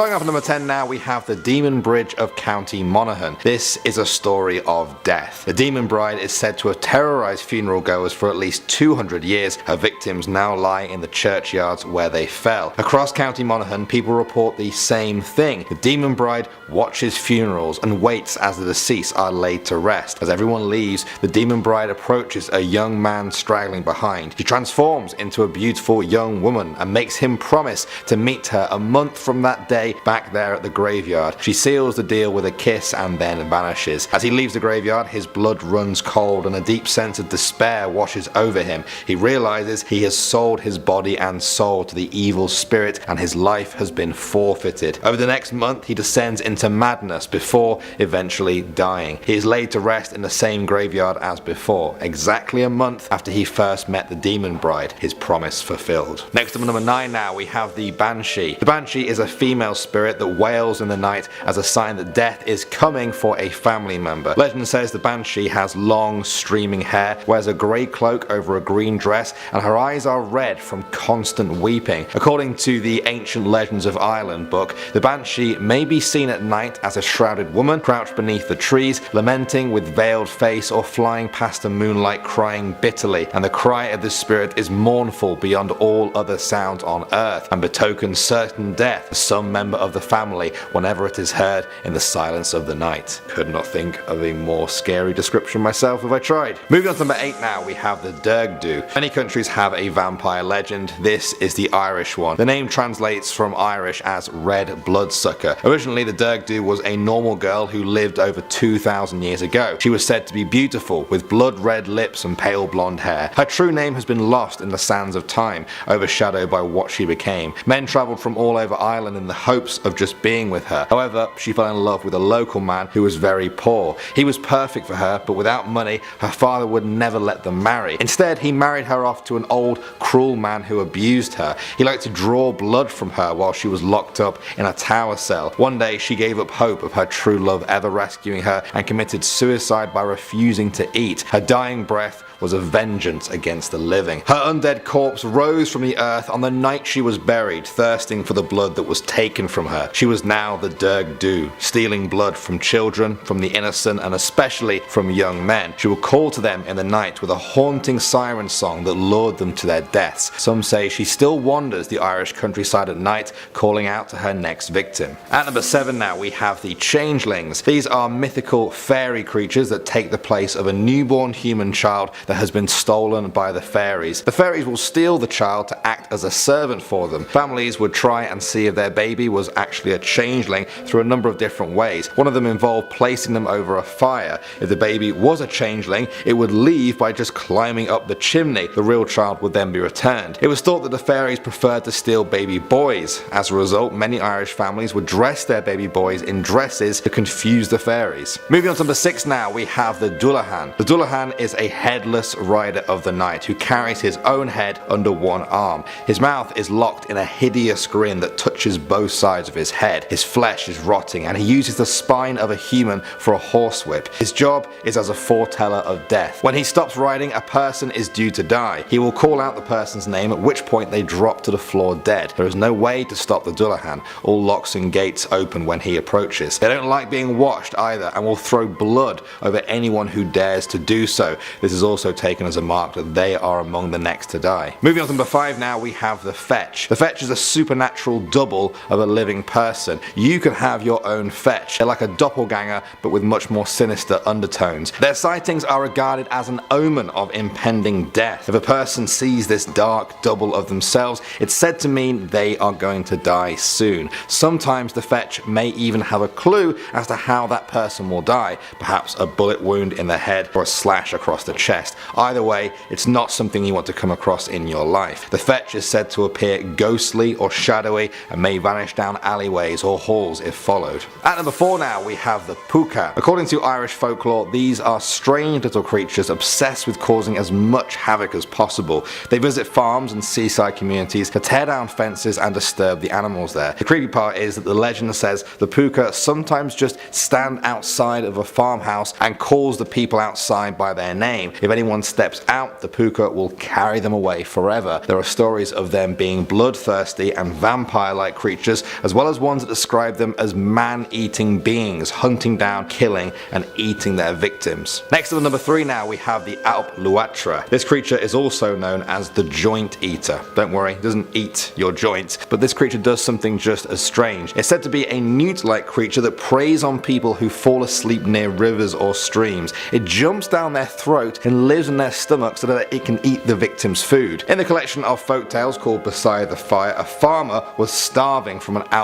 Going up at number 10 now, we have the Demon Bridge of County Monahan. This is a story of death. The demon bride is said to have terrorized funeral goers for at least 200 years. Her victims now lie in the churchyards where they fell. Across County Monahan, people report the same thing. The demon bride watches funerals and waits as the deceased are laid to rest. As everyone leaves, the demon bride approaches a young man straggling behind. She transforms into a beautiful young woman and makes him promise to meet her a month from that day back there at the graveyard. She seals the deal with a kiss and then vanishes. As he leaves the graveyard, his blood runs cold and a deep sense of despair washes over him. He realizes he has sold his body and soul to the evil spirit and his life has been forfeited. Over the next month, he descends into madness before eventually dying. He is laid to rest in the same graveyard as before, exactly a month after he first met the demon bride, his promise fulfilled. Next up at number 9 now, we have the Banshee. The Banshee is a female spirit that wails in the night as a sign that death is coming for a family member. Legend says the Banshee has long streaming hair, wears a grey cloak over a green dress, and her eyes are red from constant weeping. According to the Ancient Legends of Ireland book, the Banshee may be seen at night as a shrouded woman crouched beneath the trees, lamenting with veiled face or flying past the moonlight crying bitterly, and the cry of the spirit is mournful beyond all other sounds on earth and betokens certain death for some member of the family whenever it is heard in the silence of the night. Could not think of a more scary description myself if I tried. Moving on to number 8 now, we have the Durd. Many countries have a vampire legend. This is the Irish one. The name translates from Irish as red bloodsucker. Originally, the Durd was a normal girl who lived over 2,000 years ago. She was said to be beautiful with blood red lips and pale blonde hair. Her true name has been lost in the sands of time, overshadowed by what she became. Men travelled from all over Ireland in the hopes of just being with her. However, she fell in love with a local man who was very poor. He was perfect for her, but without money, her father would never let them marry. Instead, he married her off to an old, cruel man who abused her. He liked to draw blood from her while she was locked up in a tower cell. One day, she gave up hope of her true love ever rescuing her and committed suicide by refusing to eat. Her dying breath was a vengeance against the living. Her undead corpse rose from the earth on the night she was buried, thirsting for the blood that was taken from her. She was now the Durd, stealing blood from children, from the innocent, and especially from young men. She would call to them in the night with a haunting siren song that lured them to their deaths. Some say she still wanders the Irish countryside at night, calling out to her next victim. At number 7 now, we have the Changelings. These are mythical fairy creatures that take the place of a newborn human child that has been stolen by the fairies. The fairies will steal the child to act as a servant for them. Families would try and see if their baby was actually a changeling through a number of different ways. One of them involved placing them over a fire. If the baby was a changeling, it would leave by just climbing up the chimney. The real child would then be returned. It was thought that the fairies preferred to steal baby boys. As a result, many Irish families would dress their baby boys in dresses to confuse the fairies. Moving on to number 6 now, we have the Dullahan. The Dullahan is a headless rider of the night who carries his own head under one arm. His mouth is locked in a hideous grin that touches both sides of his head. His flesh is rotting and he uses the spine of a human for a horsewhip. His job is as a foreteller of death. When he stops riding, a person is due to die. He will call out the person's name, at which point they drop to the floor dead. There is no way to stop the Dullahan. All locks and gates open when he approaches. They don't like being watched either and will throw blood over anyone who dares to do so. This is also taken as a mark that they are among the next to die. Moving on to number 5 now, we have the Fetch. The Fetch is a supernatural double of a living person. You can have your own Fetch. They're like a doppelganger but with much more sinister undertones. Their sightings are regarded as an omen of impending death. If a person sees this dark double of themselves, it's said to mean they are going to die soon. Sometimes the Fetch may even have a clue as to how that person will die, perhaps a bullet wound in the head or a slash across the chest. Either way, it's not something you want to come across in your life. The Fetch is said to appear ghostly or shadowy and may vanish down alleyways or halls if followed. At number 4 now, we have the Puka. According to Irish folklore, these are strange little creatures obsessed with causing as much havoc as possible. They visit farms and seaside communities to tear down fences and disturb the animals there. The creepy part is that the legend says the Puka sometimes just stand outside of a farmhouse and calls the people outside by their name. If anyone steps out, the Puka will carry them away forever. There are stories of them being bloodthirsty and vampire-like creatures, as well as ones that describe them as man-eating beings, hunting down, killing, and eating their victims. Next up at number 3 now, we have the alleyways. This creature is also known as the joint eater. Don't worry, it doesn't eat your joints, but this creature does something just as strange. It's said to be a newt-like creature that preys on people who fall asleep near rivers or streams. It jumps down their throat and lives in their stomach so that it can eat the victim's food. In the collection of folk tales called Beside the Fire, a farmer was starving from an alleyways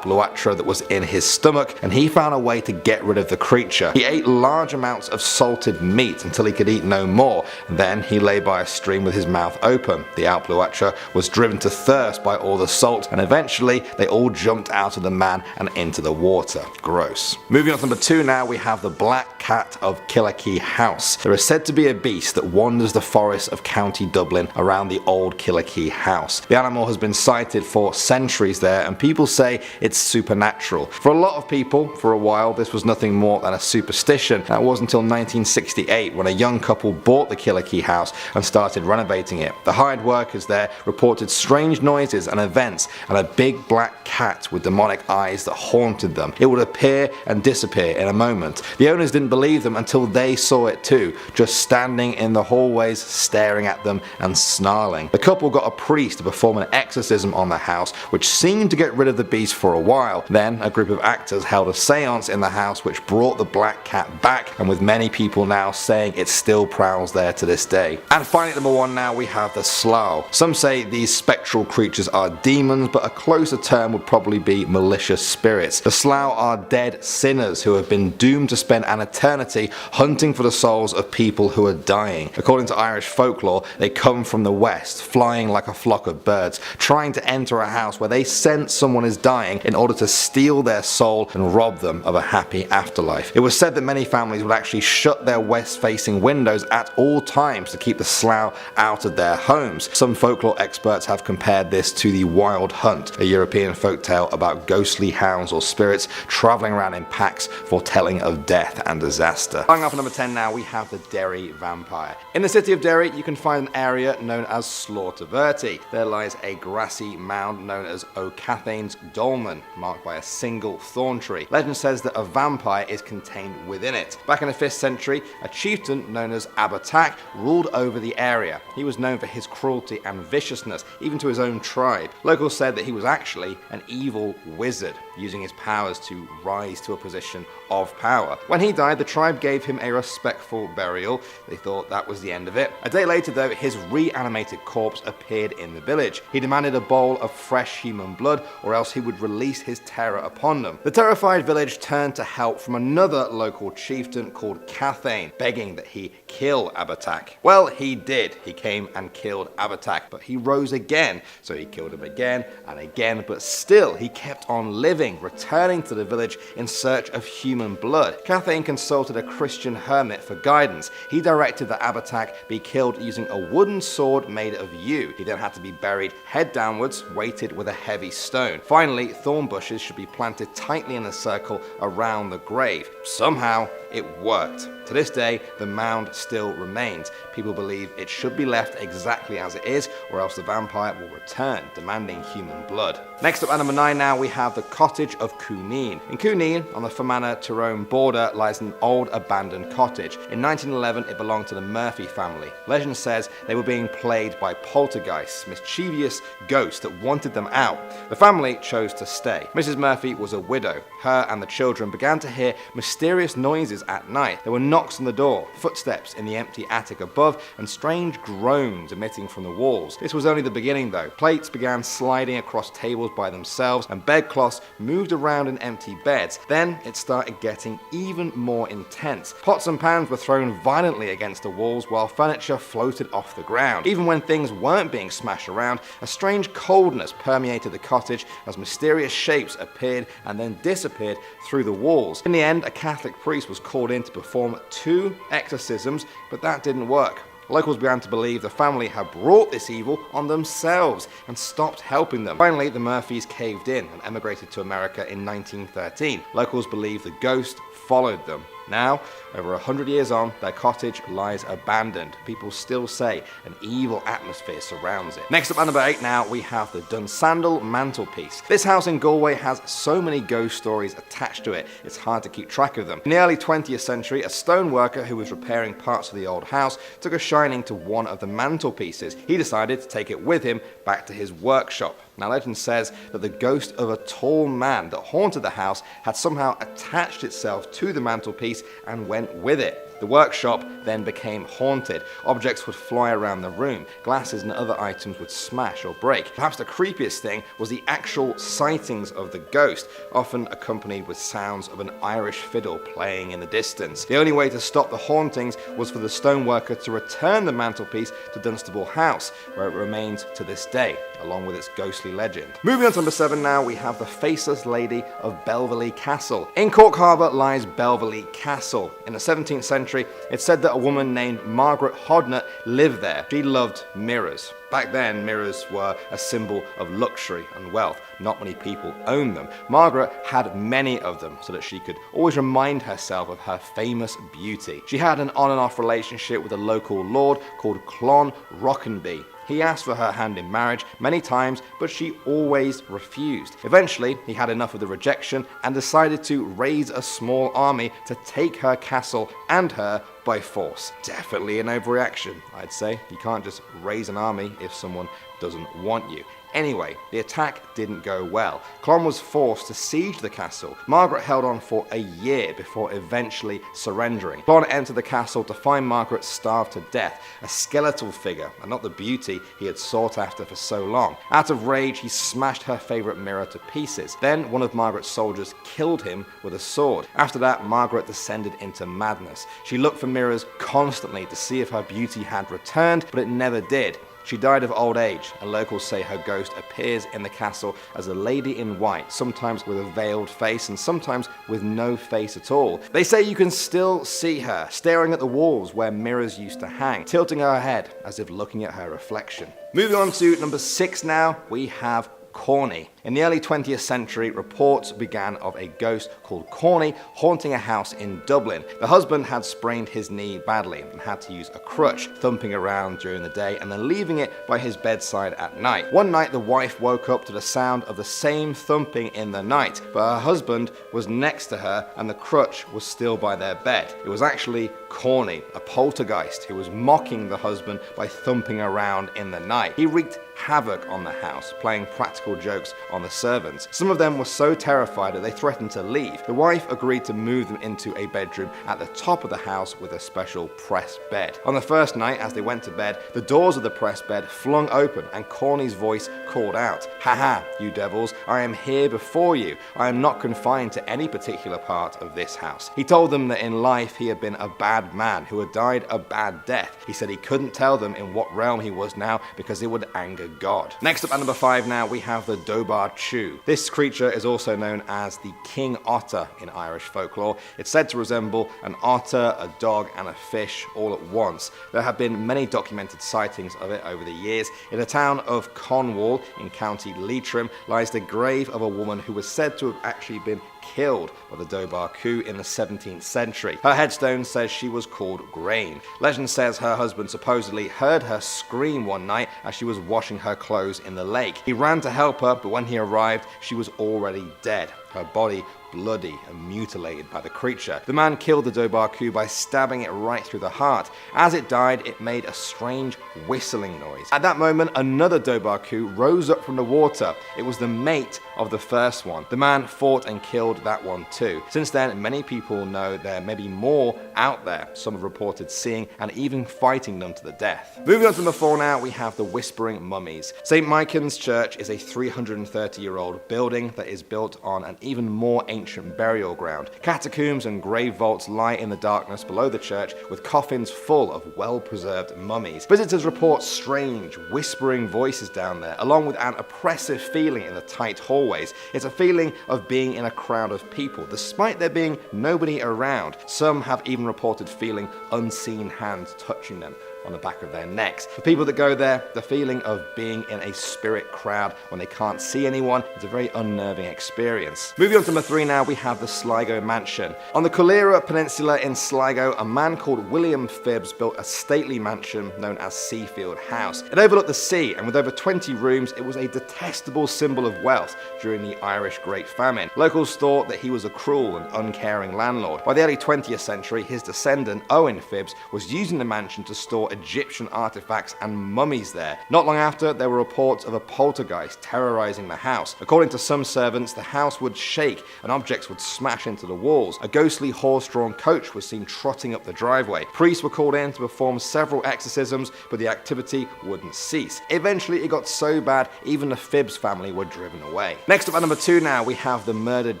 that was in his stomach, and he found a way to get rid of the creature. He ate large amounts of salted meat until he could eat no more, and then he lay by a stream with his mouth open. The alleyways was driven to thirst by all the salt, and eventually they all jumped out of the man and into the water. Gross. Moving on to number 2 now, we have the Black Cat of Kidney House. There is said to be a beast that wanders the forests of County Dublin around the old Kidney House. The animal has been sighted for centuries there, and people say it's supernatural. For a lot of people, for a while, this was nothing more than a superstition. That was until 1968 when a young couple bought the Kidney House and started renovating it. The hired workers there reported strange noises and events, and a big black cat with demonic eyes that haunted them. It would appear and disappear in a moment. The owners didn't believe them until they saw it too, just standing in the hallways staring at them and snarling. The couple got a priest to perform an exorcism on the house, which seemed to get rid of the beast for a while. Then a group of actors held a seance in the house which brought the black cat back, and with many people now saying it still prowls there to this day. And finally at number 1 now, we have the slough. Some say these spectral creatures are demons, but a closer term would probably be malicious spirits. The slough are dead sinners who have been doomed to spend an eternity hunting for the souls of people who are dying. According to Irish folklore, they come from the west, flying like a flock of birds, trying to enter a house where they sense someone is dying in order to steal their soul and rob them of a happy afterlife. It was said that many families would actually shut their west-facing windows at all times to keep the slough out of their homes. Some folklore experts have compared this to the Wild Hunt, a European folktale about ghostly hounds or spirits travelling around in packs foretelling of death and disaster. Starting off at number 10 now, we have the Derry Vampire. In the city of Derry, you can find an area known as Slaughterverty. There lies a grassy mound known as O'Cathain's Dolmen, marked by a single thorn tree. Legend says that a vampire is contained within it. Back in the 5th century, a chieftain known as Alat ruled over the area. He was known for his cruelty and viciousness, even to his own tribe. Locals said that he was actually an evil wizard, using his powers to rise to a position of power. When he died, the tribe gave him a respectful burial. They thought that was the end of it. A day later though, his reanimated corpse appeared in the village. He demanded a bowl of fresh human blood, or else he would release his terror upon them. The terrified village turned to help from another local chieftain called Cathain, begging that he kill Alat. Well, he did. He came and killed Alat, but he rose again, so he killed him again and again, but still he kept on living, returning to the village in search of human blood. Cathain consulted a Christian hermit for guidance. He directed that Alat be killed using a wooden sword made of yew. He then had to be buried head downwards, weighted with a heavy stone. Finally, thorn bushes should be planted tightly in a circle around the grave. Somehow, it worked. To this day, the mound still remains. People believe it should be left exactly as it is, or else the vampire will return, demanding human blood. Next up at number 9 now, we have the Cottage of Kunin. In Kunin, on the Fermanagh-Tyrone border, lies an old abandoned cottage. In 1911, it belonged to the Murphy family. Legend says they were being plagued by poltergeists, mischievous ghosts that wanted them out. The family chose to stay. Mrs. Murphy was a widow. Her and the children began to hear mysterious noises at night. There were knocks on the door, footsteps in the empty attic above, and strange groans emitting from the walls. This was only the beginning though. Plates began sliding across tables by themselves, and bedcloths moved around in empty beds. Then it started getting even more intense. Pots and pans were thrown violently against the walls while furniture floated off the ground. Even when things weren't being smashed around, a strange coldness permeated the cottage as mysterious shapes appeared and then disappeared through the walls. In the end, a Catholic priest was called in to perform 2 exorcisms, but that didn't work. Locals began to believe the family had brought this evil on themselves and stopped helping them. Finally, the Murphys caved in and emigrated to America in 1913. Locals believe the ghost followed them. Now, over 100 years on, their cottage lies abandoned. People still say an evil atmosphere surrounds it. Next up at number 8 now, we have the Dunsandle mantelpiece. This house in Galway has so many ghost stories attached to it, it's hard to keep track of them. In the early 20th century, a stone worker who was repairing parts of the old house took a shining to one of the mantelpieces. He decided to take it with him back to his workshop. Now, legend says that the ghost of a tall man that haunted the house had somehow attached itself to the mantelpiece and went with it. The workshop then became haunted. Objects would fly around the room. Glasses and other items would smash or break. Perhaps the creepiest thing was the actual sightings of the ghost, often accompanied with sounds of an Irish fiddle playing in the distance. The only way to stop the hauntings was for the stoneworker to return the mantelpiece to Dunstable House, where it remains to this day, along with its ghostly legend. Moving on to number 7 now, we have the Faceless Lady of Bly Castle. In Cork Harbour lies Bly Castle. In the 17th century, it's said that a woman named Margaret Hodnett lived there. She loved mirrors. Back then, mirrors were a symbol of luxury and wealth. Not many people owned them. Margaret had many of them so that she could always remind herself of her famous beauty. She had an on and off relationship with a local lord called Clon Rockenby. He asked for her hand in marriage many times, but she always refused. Eventually, he had enough of the rejection and decided to raise a small army to take her castle and her by force. Definitely an overreaction, I'd say. You can't just raise an army if someone doesn't want you. Anyway, the attack didn't go well. Clon was forced to siege the castle. Margaret held on for a year before eventually surrendering. Clon entered the castle to find Margaret starved to death, a skeletal figure, and not the beauty he had sought after for so long. Out of rage, he smashed her favourite mirror to pieces. Then one of Margaret's soldiers killed him with a sword. After that, Margaret descended into madness. She looked for mirrors constantly to see if her beauty had returned, but it never did. She died of old age, and locals say her ghost appears in the castle as a lady in white, sometimes with a veiled face and sometimes with no face at all. They say you can still see her, staring at the walls where mirrors used to hang, tilting her head as if looking at her reflection. Moving on to number 6 now, we have Corny. In the early 20th century, reports began of a ghost called Corny haunting a house in Dublin. The husband had sprained his knee badly and had to use a crutch, thumping around during the day and then leaving it by his bedside at night. One night, the wife woke up to the sound of the same thumping in the night, but her husband was next to her and the crutch was still by their bed. It was actually Corny, a poltergeist who was mocking the husband by thumping around in the night. He wreaked havoc on the house, playing practical jokes on the servants. Some of them were so terrified that they threatened to leave. The wife agreed to move them into a bedroom at the top of the house with a special press bed. On the first night, as they went to bed, the doors of the press bed flung open and Corny's voice called out, "Haha, you devils, I am here before you. I am not confined to any particular part of this house." He told them that in life he had been a bad man who had died a bad death. He said he couldn't tell them in what realm he was now because it would anger God. Next up at number 5 now, we have the Dobar Chew. This creature is also known as the King Otter in Irish folklore. It's said to resemble an otter, a dog and a fish all at once. There have been many documented sightings of it over the years. In the town of Cornwall in County Leitrim lies the grave of a woman who was said to have actually been killed by the Dobar Chew in the 17th century. Her headstone says she was called Grain. Legend says her husband supposedly heard her scream one night as she was washing her clothes in the lake. He ran to help her, but when he arrived, she was already dead. Her body bloody and mutilated by the creature. The man killed the Dobar Chew by stabbing it right through the heart. As it died, it made a strange whistling noise. At that moment, another Dobar Chew rose up from the water. It was the mate of the first one. The man fought and killed that one too. Since then, many people know there may be more out there. Some have reported seeing and even fighting them to the death. Moving on to number 4 now, we have the Whispering Mummies. St. Michan's Church is a 330-year-old building that is built on an even more ancient burial ground. Catacombs and grave vaults lie in the darkness below the church with coffins full of well-preserved mummies. Visitors report strange, whispering voices down there, along with an oppressive feeling in the tight hallways. It's a feeling of being in a crowd of people, despite there being nobody around. Some have even reported feeling unseen hands touching them. on the back of their necks. For people that go there, the feeling of being in a spirit crowd when they can't see anyone is a very unnerving experience. Moving on to number 3 now, we have the Sligo Mansion. On the Coolera Peninsula in Sligo, a man called William Phibbs built a stately mansion known as Seafield House. It overlooked the sea, and with over 20 rooms, it was a detestable symbol of wealth during the Irish Great Famine. Locals thought that he was a cruel and uncaring landlord. By the early 20th century, his descendant, Owen Phibbs, was using the mansion to store Egyptian artifacts and mummies there. Not long after, there were reports of a poltergeist terrorizing the house. According to some servants, the house would shake and objects would smash into the walls. A ghostly horse-drawn coach was seen trotting up the driveway. Priests were called in to perform several exorcisms, but the activity wouldn't cease. Eventually, it got so bad, even the Phibbs family were driven away. Next up at number 2 now, we have the Murdered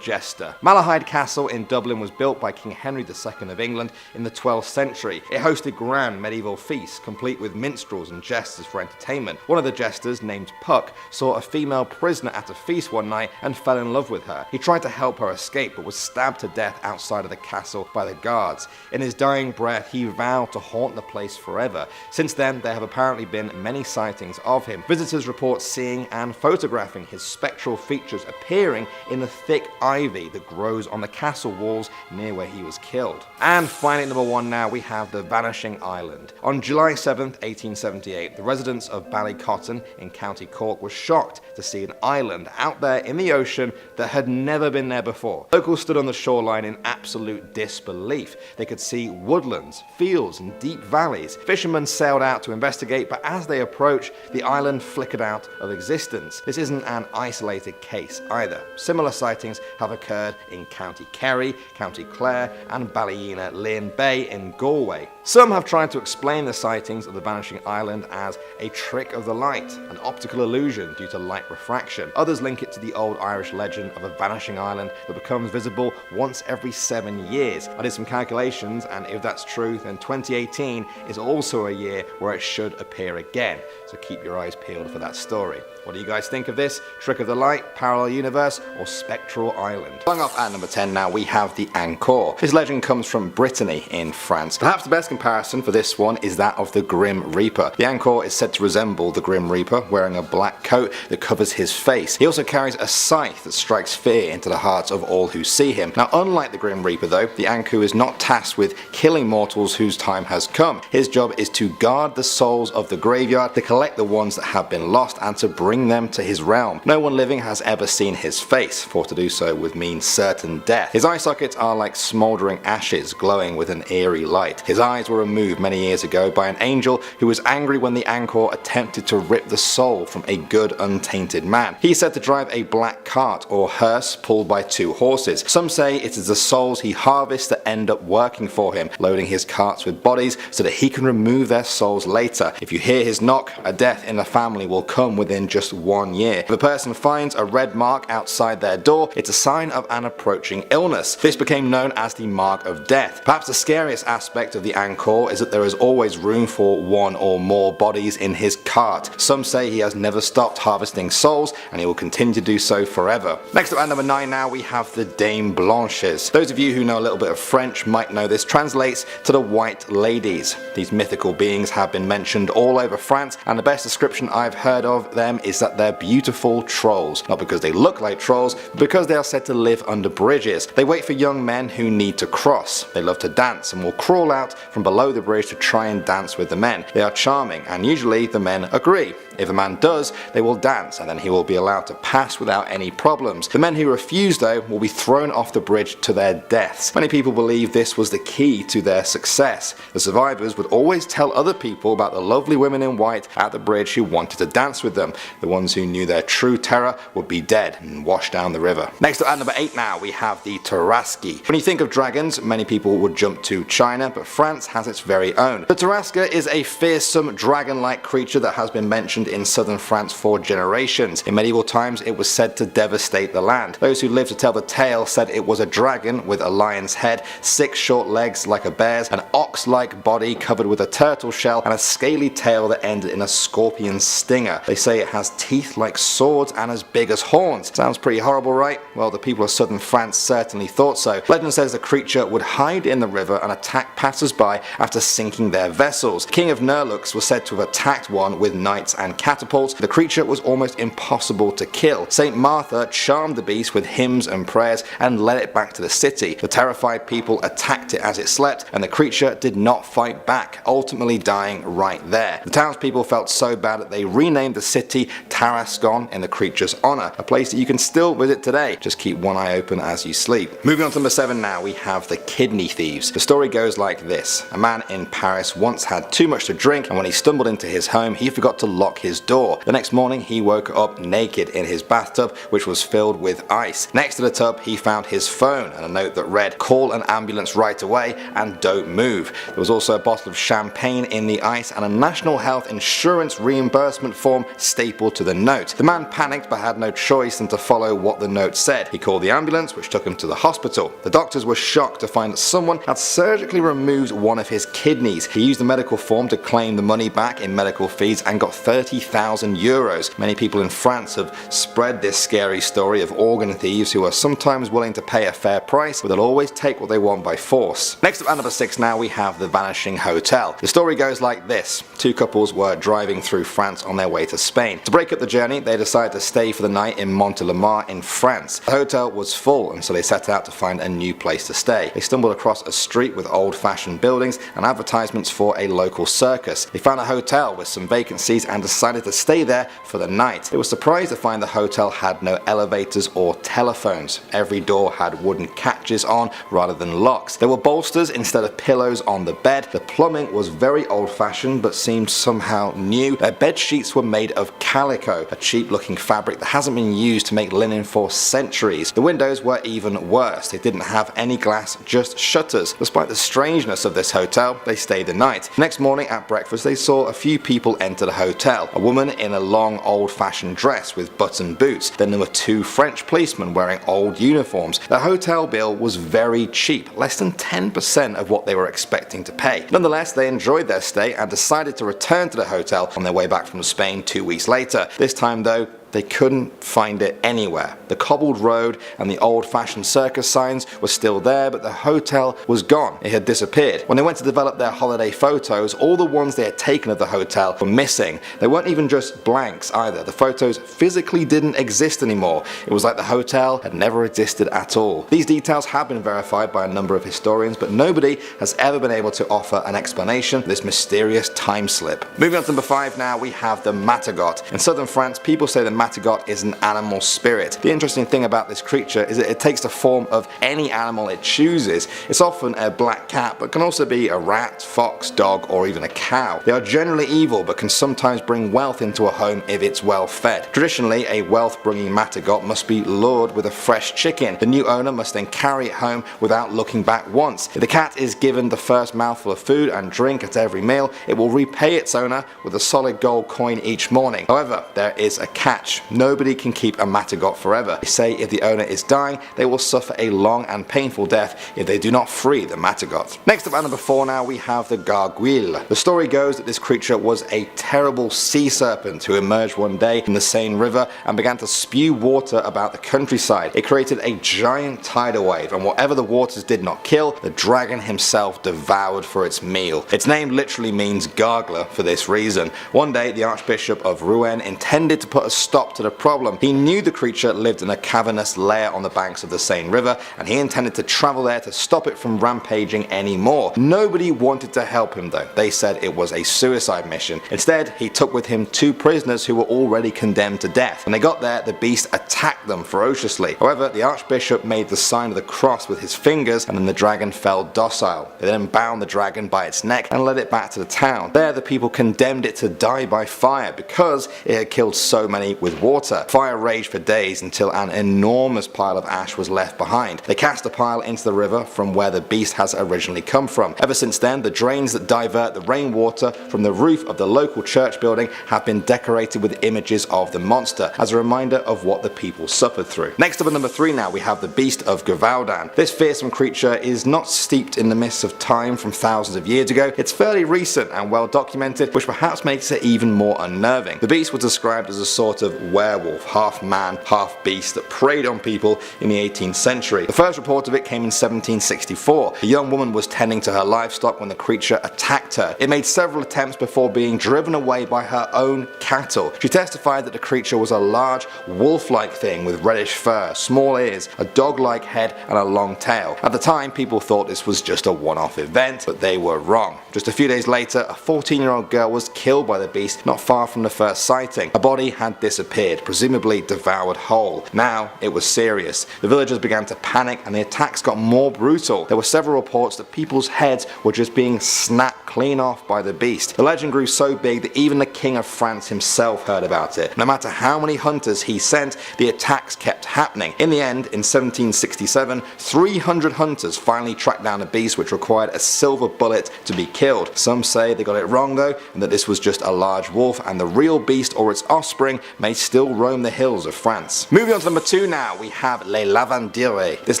Jester. Malahide Castle in Dublin was built by King Henry II of England in the 12th century. It hosted grand medieval feasts, complete with minstrels and jesters for entertainment. One of the jesters, named Puka, saw a female prisoner at a feast one night and fell in love with her. He tried to help her escape, but was stabbed to death outside of the castle by the guards. In his dying breath, he vowed to haunt the place forever. Since then, there have apparently been many sightings of him. Visitors report seeing and photographing his spectral features appearing in the thick ivy that grows on the castle walls near where he was killed. And finally, number 1 now, we have the Vanishing Island. On July 7th, 1878, the residents of Ballycotton in County Cork were shocked to see an island out there in the ocean that had never been there before. Locals stood on the shoreline in absolute disbelief. They could see woodlands, fields, and deep valleys. Fishermen sailed out to investigate, but as they approached, the island flickered out of existence. This isn't an isolated case either. Similar sightings have occurred in County Kerry, County Clare, and Ballina Lane Bay in Galway. Some have tried to explain the sightings of the Vanishing Island as a trick of the light, an optical illusion due to light refraction. Others link it to the old Irish legend of a vanishing island that becomes visible once every 7 years. I did some calculations, and if that's true, then 2018 is also a year where it should appear again. So keep your eyes peeled for that story. What do you guys think of this? Trick of the light, parallel universe, or spectral island? Going off at number 10 now, we have the Angkor. This legend comes from Brittany in France. Perhaps the best comparison for this one is that of the Grim Reaper. The Angkor is said to resemble the Grim Reaper, wearing a black coat that covers his face. He also carries a scythe that strikes fear into the hearts of all who see him. Now, unlike the Grim Reaper though, the Angkor is not tasked with killing mortals whose time has come. His job is to guard the souls of the graveyard, to collect the ones that have been lost, and to bring them to his realm. No one living has ever seen his face, for to do so would mean certain death. His eye sockets are like smouldering ashes glowing with an eerie light. His eyes were removed many years ago by an angel who was angry when the Angkor attempted to rip the soul from a good untainted man. He is said to drive a black cart or hearse pulled by 2 horses. Some say it is the souls he harvests that end up working for him, loading his carts with bodies so that he can remove their souls later. If you hear his knock, a death in the family will come within just 1 year. If a person finds a red mark outside their door, it's a sign of an approaching illness. This became known as the Mark of Death. Perhaps the scariest aspect of the Angkor is that there is always room for 1 or more bodies in his cart. Some say he has never stopped harvesting souls, and he will continue to do so forever. Next up at number 9 now, we have the Dame Blanches. Those of you who know a little bit of French might know this translates to the White Ladies. These mythical beings have been mentioned all over France, and the best description I've heard of them is that they're beautiful trolls. Not because they look like trolls, but because they are said to live under bridges. They wait for young men who need to cross. They love to dance and will crawl out from below the bridge to try and dance with the men. They are charming, and usually the men agree. If a man does, they will dance, and then he will be allowed to pass without any problems. The men who refuse though will be thrown off the bridge to their deaths. Many people believe this was the key to their success. The survivors would always tell other people about the lovely women in white at the bridge who wanted to dance with them. The ones who knew their true terror would be dead and washed down the river. Next up at number 8 now, we have the Tarasque. When you think of dragons, many people would jump to China, but France has its very own. The Tarasque is a fearsome dragon-like creature that has been mentioned in southern France for generations. In medieval times, it was said to devastate the land. Those who lived to tell the tale said it was a dragon with a lion's head, 6 short legs like a bear's, an ox-like body covered with a turtle shell, and a scaly tail that ended in a scorpion stinger. They say it has teeth like swords and as big as horns. Sounds pretty horrible, right? Well, the people of southern France certainly thought so. Legend says the creature would hide in the river and attack passers-by after sinking their vessel. vessels. The King of Nerlux was said to have attacked one with knights and catapults. The creature was almost impossible to kill. Saint Martha charmed the beast with hymns and prayers and led it back to the city. The terrified people attacked it as it slept, and the creature did not fight back, ultimately dying right there. The townspeople felt so bad that they renamed the city Tarascon in the creature's honour, a place that you can still visit today. Just keep one eye open as you sleep. Moving on to number 7 now, we have the Kidney Thieves. The story goes like this. A man in Paris once had too much to drink, and when he stumbled into his home, he forgot to lock his door. The next morning, he woke up naked in his bathtub, which was filled with ice. Next to the tub, he found his phone and a note that read, "Call an ambulance right away and don't move." There was also a bottle of champagne in the ice and a National Health Insurance reimbursement form stapled to the note. The man panicked but had no choice than to follow what the note said. He called the ambulance, which took him to the hospital. The doctors were shocked to find that someone had surgically removed one of his kidneys. He used the medical form to claim the money back in medical fees and got 30,000 euros. Many people in France have spread this scary story of organ thieves who are sometimes willing to pay a fair price, but they'll always take what they want by force. Next up at number 6 now, we have the Vanishing Hotel. The story goes like this. Two couples were driving through France on their way to Spain. To break up the journey, they decided to stay for the night in Montelimar in France. The hotel was full, and so they set out to find a new place to stay. They stumbled across a street with old-fashioned buildings and advertisements for a local circus. They found a hotel with some vacancies and decided to stay there for the night. They were surprised to find the hotel had no elevators or telephones. Every door had wooden catches on rather than locks. There were bolsters instead of pillows on the bed. The plumbing was very old-fashioned but seemed somehow new. Their bed sheets were made of calico, a cheap-looking fabric that hasn't been used to make linen for centuries. The windows were even worse. They didn't have any glass, just shutters. Despite the strangeness of this hotel, they stayed the night. Next morning at breakfast, they saw a few people enter the hotel. A woman in a long old-fashioned dress with button boots. Then there were two French policemen wearing old uniforms. The hotel bill was very cheap, less than 10% of what they were expecting to pay. Nonetheless, they enjoyed their stay and decided to return to the hotel on their way back from Spain 2 weeks later. This time though, they couldn't find it anywhere. The cobbled road and the old-fashioned circus signs were still there, but the hotel was gone. It had disappeared. When they went to develop their holiday photos, all the ones they had taken of the hotel were missing. They weren't even just blanks either. The photos physically didn't exist anymore. It was like the hotel had never existed at all. These details have been verified by a number of historians, but nobody has ever been able to offer an explanation for this mysterious time slip. Moving on to number 5 now, we have the Matagot. In southern France, people say the Matagot is an animal spirit. The interesting thing about this creature is that it takes the form of any animal it chooses. It's often a black cat, but can also be a rat, fox, dog, or even a cow. They are generally evil, but can sometimes bring wealth into a home if it's well fed. Traditionally, a wealth-bringing Matagot must be lured with a fresh chicken. The new owner must then carry it home without looking back once. If the cat is given the first mouthful of food and drink at every meal, it will repay its owner with a solid gold coin each morning. However, there is a catch. Nobody can keep a Matagot forever. They say if the owner is dying, they will suffer a long and painful death if they do not free the Matagot. Next up at number 4 now, we have the Gargoyle. The story goes that this creature was a terrible sea serpent who emerged one day in the Seine River and began to spew water about the countryside. It created a giant tidal wave, and whatever the waters did not kill, the dragon himself devoured for its meal. Its name literally means gargler for this reason. One day, the Archbishop of Rouen intended to put a stop to the problem. He knew the creature lived in a cavernous lair on the banks of the Seine River, and he intended to travel there to stop it from rampaging anymore. Nobody wanted to help him though. They said it was a suicide mission. Instead, he took with him 2 prisoners who were already condemned to death. When they got there, the beast attacked them ferociously. However, the Archbishop made the sign of the cross with his fingers, and then the dragon fell docile. They then bound the dragon by its neck and led it back to the town. There, the people condemned it to die by fire because it had killed so many with water. Fire raged for days until an enormous pile of ash was left behind. They cast the pile into the river from where the beast has originally come from. Ever since then, the drains that divert the rainwater from the roof of the local church building have been decorated with images of the monster as a reminder of what the people suffered through. Next up at number 3 now, we have the Beast of Galan. This fearsome creature is not steeped in the mists of time from thousands of years ago. It's fairly recent and well documented, which perhaps makes it even more unnerving. The beast was described as a sort of of werewolf, half man, half beast that preyed on people in the 18th century. The first report of it came in 1764. A young woman was tending to her livestock when the creature attacked her. It made several attempts before being driven away by her own cattle. She testified that the creature was a large wolf-like thing with reddish fur, small ears, a dog-like head and a long tail. At the time, people thought this was just a one-off event, but they were wrong. Just a few days later, a 14-year-old girl was killed by the beast not far from the first sighting. Her body had disappeared, presumably devoured whole. Now it was serious. The villagers began to panic and the attacks got more brutal. There were several reports that people's heads were just being snapped clean off by the beast. The legend grew so big that even the King of France himself heard about it. No matter how many hunters he sent, the attacks kept happening. In the end, in 1767, 300 hunters finally tracked down a beast which required a silver bullet to be killed. Some say they got it wrong though, and that this was just a large wolf and the real beast or its offspring may still roam the hills of France. Moving on to number 2 now, we have Les Lavandières. This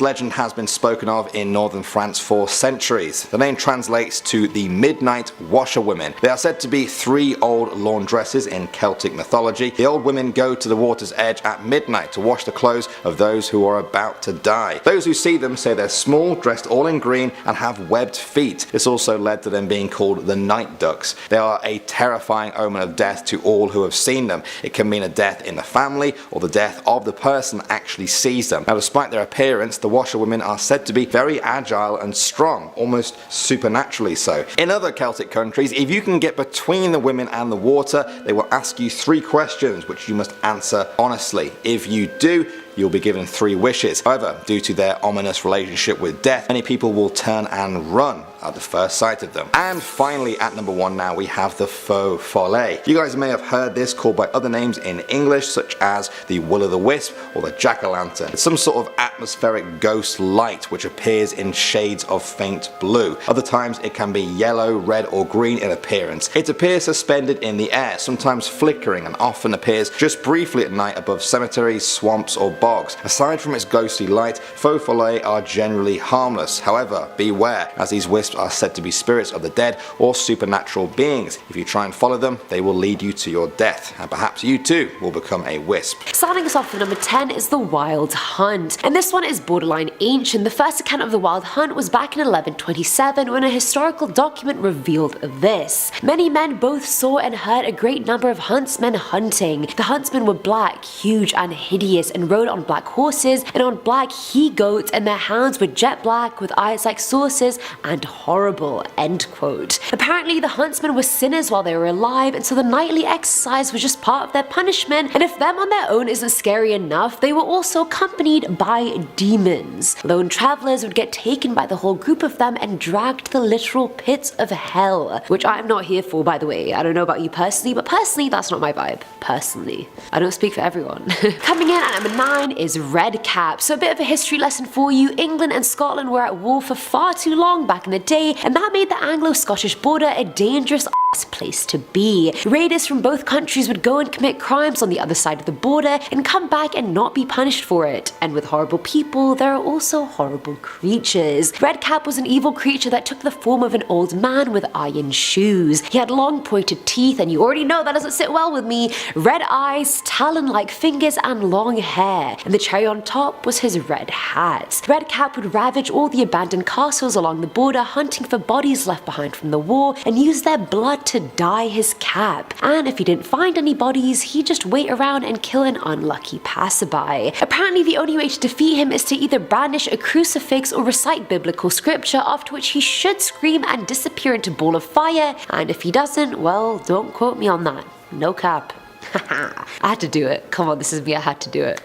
legend has been spoken of in northern France for centuries. The name translates to the midnight washerwomen. They are said to be 3 old laundresses in Celtic mythology. The old women go to the water's edge at midnight to wash the clothes of those who are about to die. Those who see them say they're small, dressed all in green and have webbed feet. This also led to them being called the night ducks. They are a terrifying omen of death to all who have seen them. It can mean a death in the family or the death of the person actually sees them. Now despite their appearance, the washerwomen are said to be very agile and strong, almost supernaturally so. In other Celtic countries, if you can get between the women and the water, they will ask you 3 questions which you must answer honestly. If you do, you'll be given 3 wishes. However, due to their ominous relationship with death, many people will turn and run at the first sight of them. And finally, at number 1 now, we have the faux follet. You guys may have heard this called by other names in English, such as the will-o'-the-wisp or the jack-o'-lantern. It's some sort of atmospheric ghost light which appears in shades of faint blue. Other times it can be yellow, red or green in appearance. It appears suspended in the air, sometimes flickering, and often appears just briefly at night above cemeteries, swamps or bogs. Aside from its ghostly light, faux follets are generally harmless. However, beware, as these wisps are said to be spirits of the dead or supernatural beings. If you try and follow them, they will lead you to your death, and perhaps you too will become a wisp. Starting us off with number 10 is the Wild Hunt, and this one is borderline ancient. The first account of the Wild Hunt was back in 1127 when a historical document revealed this. Many men both saw and heard a great number of huntsmen hunting. The huntsmen were black, huge and hideous, and rode on black horses and on black he-goats, and their hounds were jet black with eyes like saucers and horrible, end quote. Apparently the huntsmen were sinners while they were alive, and so the nightly exercise was just part of their punishment, and if them on their own isn't scary enough, they were also accompanied by demons. Lone travelers would get taken by the whole group of them and dragged to the literal pits of hell, which I'm not here for, by the way. I don't know about you personally, but personally that's not my vibe. Personally. I don't speak for everyone. Coming in at number 9 is Red Cap. So a bit of a history lesson for you. England and Scotland were at war for far too long back in the day, and that made the Anglo-Scottish border a dangerous place to be. Raiders from both countries would go and commit crimes on the other side of the border and come back and not be punished for it. And with horrible people, there are also horrible creatures. Red Cap was an evil creature that took the form of an old man with iron shoes. He had long pointed teeth, and you already know that doesn't sit well with me, red eyes, talon-like fingers and long hair, and the cherry on top was his red hat. Red Cap would ravage all the abandoned castles along the border, hunting for bodies left behind from the war, and use their blood to dye his cap. And if he didn't find any bodies, he'd just wait around and kill an unlucky passerby. Apparently the only way to defeat him is to either brandish a crucifix or recite biblical scripture, after which he should scream and disappear into a ball of fire, and if he doesn't, well, don't quote me on that. No cap. I had to do it. Come on, this is me, I had to do it.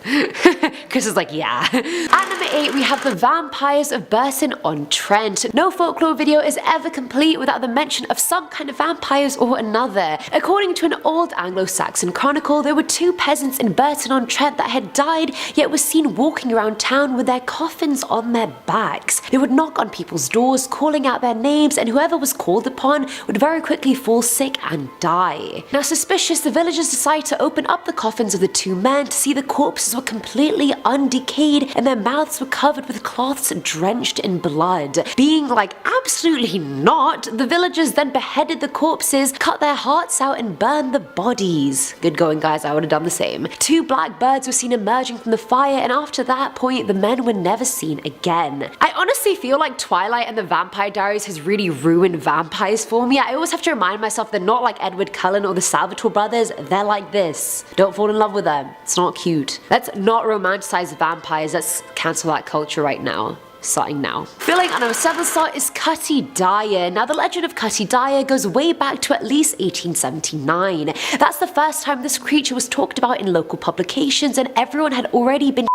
Chris is like, yeah. At number 8, we have the Vampires of Burton-on-Trent. No folklore video is ever complete without the mention of some kind of vampires or another. According to an old Anglo-Saxon chronicle, there were 2 peasants in Burton-on-Trent that had died, yet were seen walking around town with their coffins on their backs. They would knock on people's doors, calling out their names, and whoever was called upon would very quickly fall sick and die. Now, suspicious, the villagers decided to open up the coffins of the 2 men to see the corpses were completely completely undecayed and their mouths were covered with cloths drenched in blood. Being like absolutely not, the villagers then beheaded the corpses, cut their hearts out and burned the bodies. Good going, guys, I would have done the same. 2 black birds were seen emerging from the fire, and after that point the men were never seen again. I honestly feel like Twilight and the Vampire Diaries has really ruined vampires for me. I always have to remind myself they're not like Edward Cullen or the Salvatore brothers, they're like this. Don't fall in love with them, it's not cute. Let's not romanticize vampires, let's cancel that culture right now. Starting now. Filling on our 7th slot is Cutty Dyer. Now the legend of Cutty Dyer goes way back to at least 1879. That's the first time this creature was talked about in local publications, and everyone had already been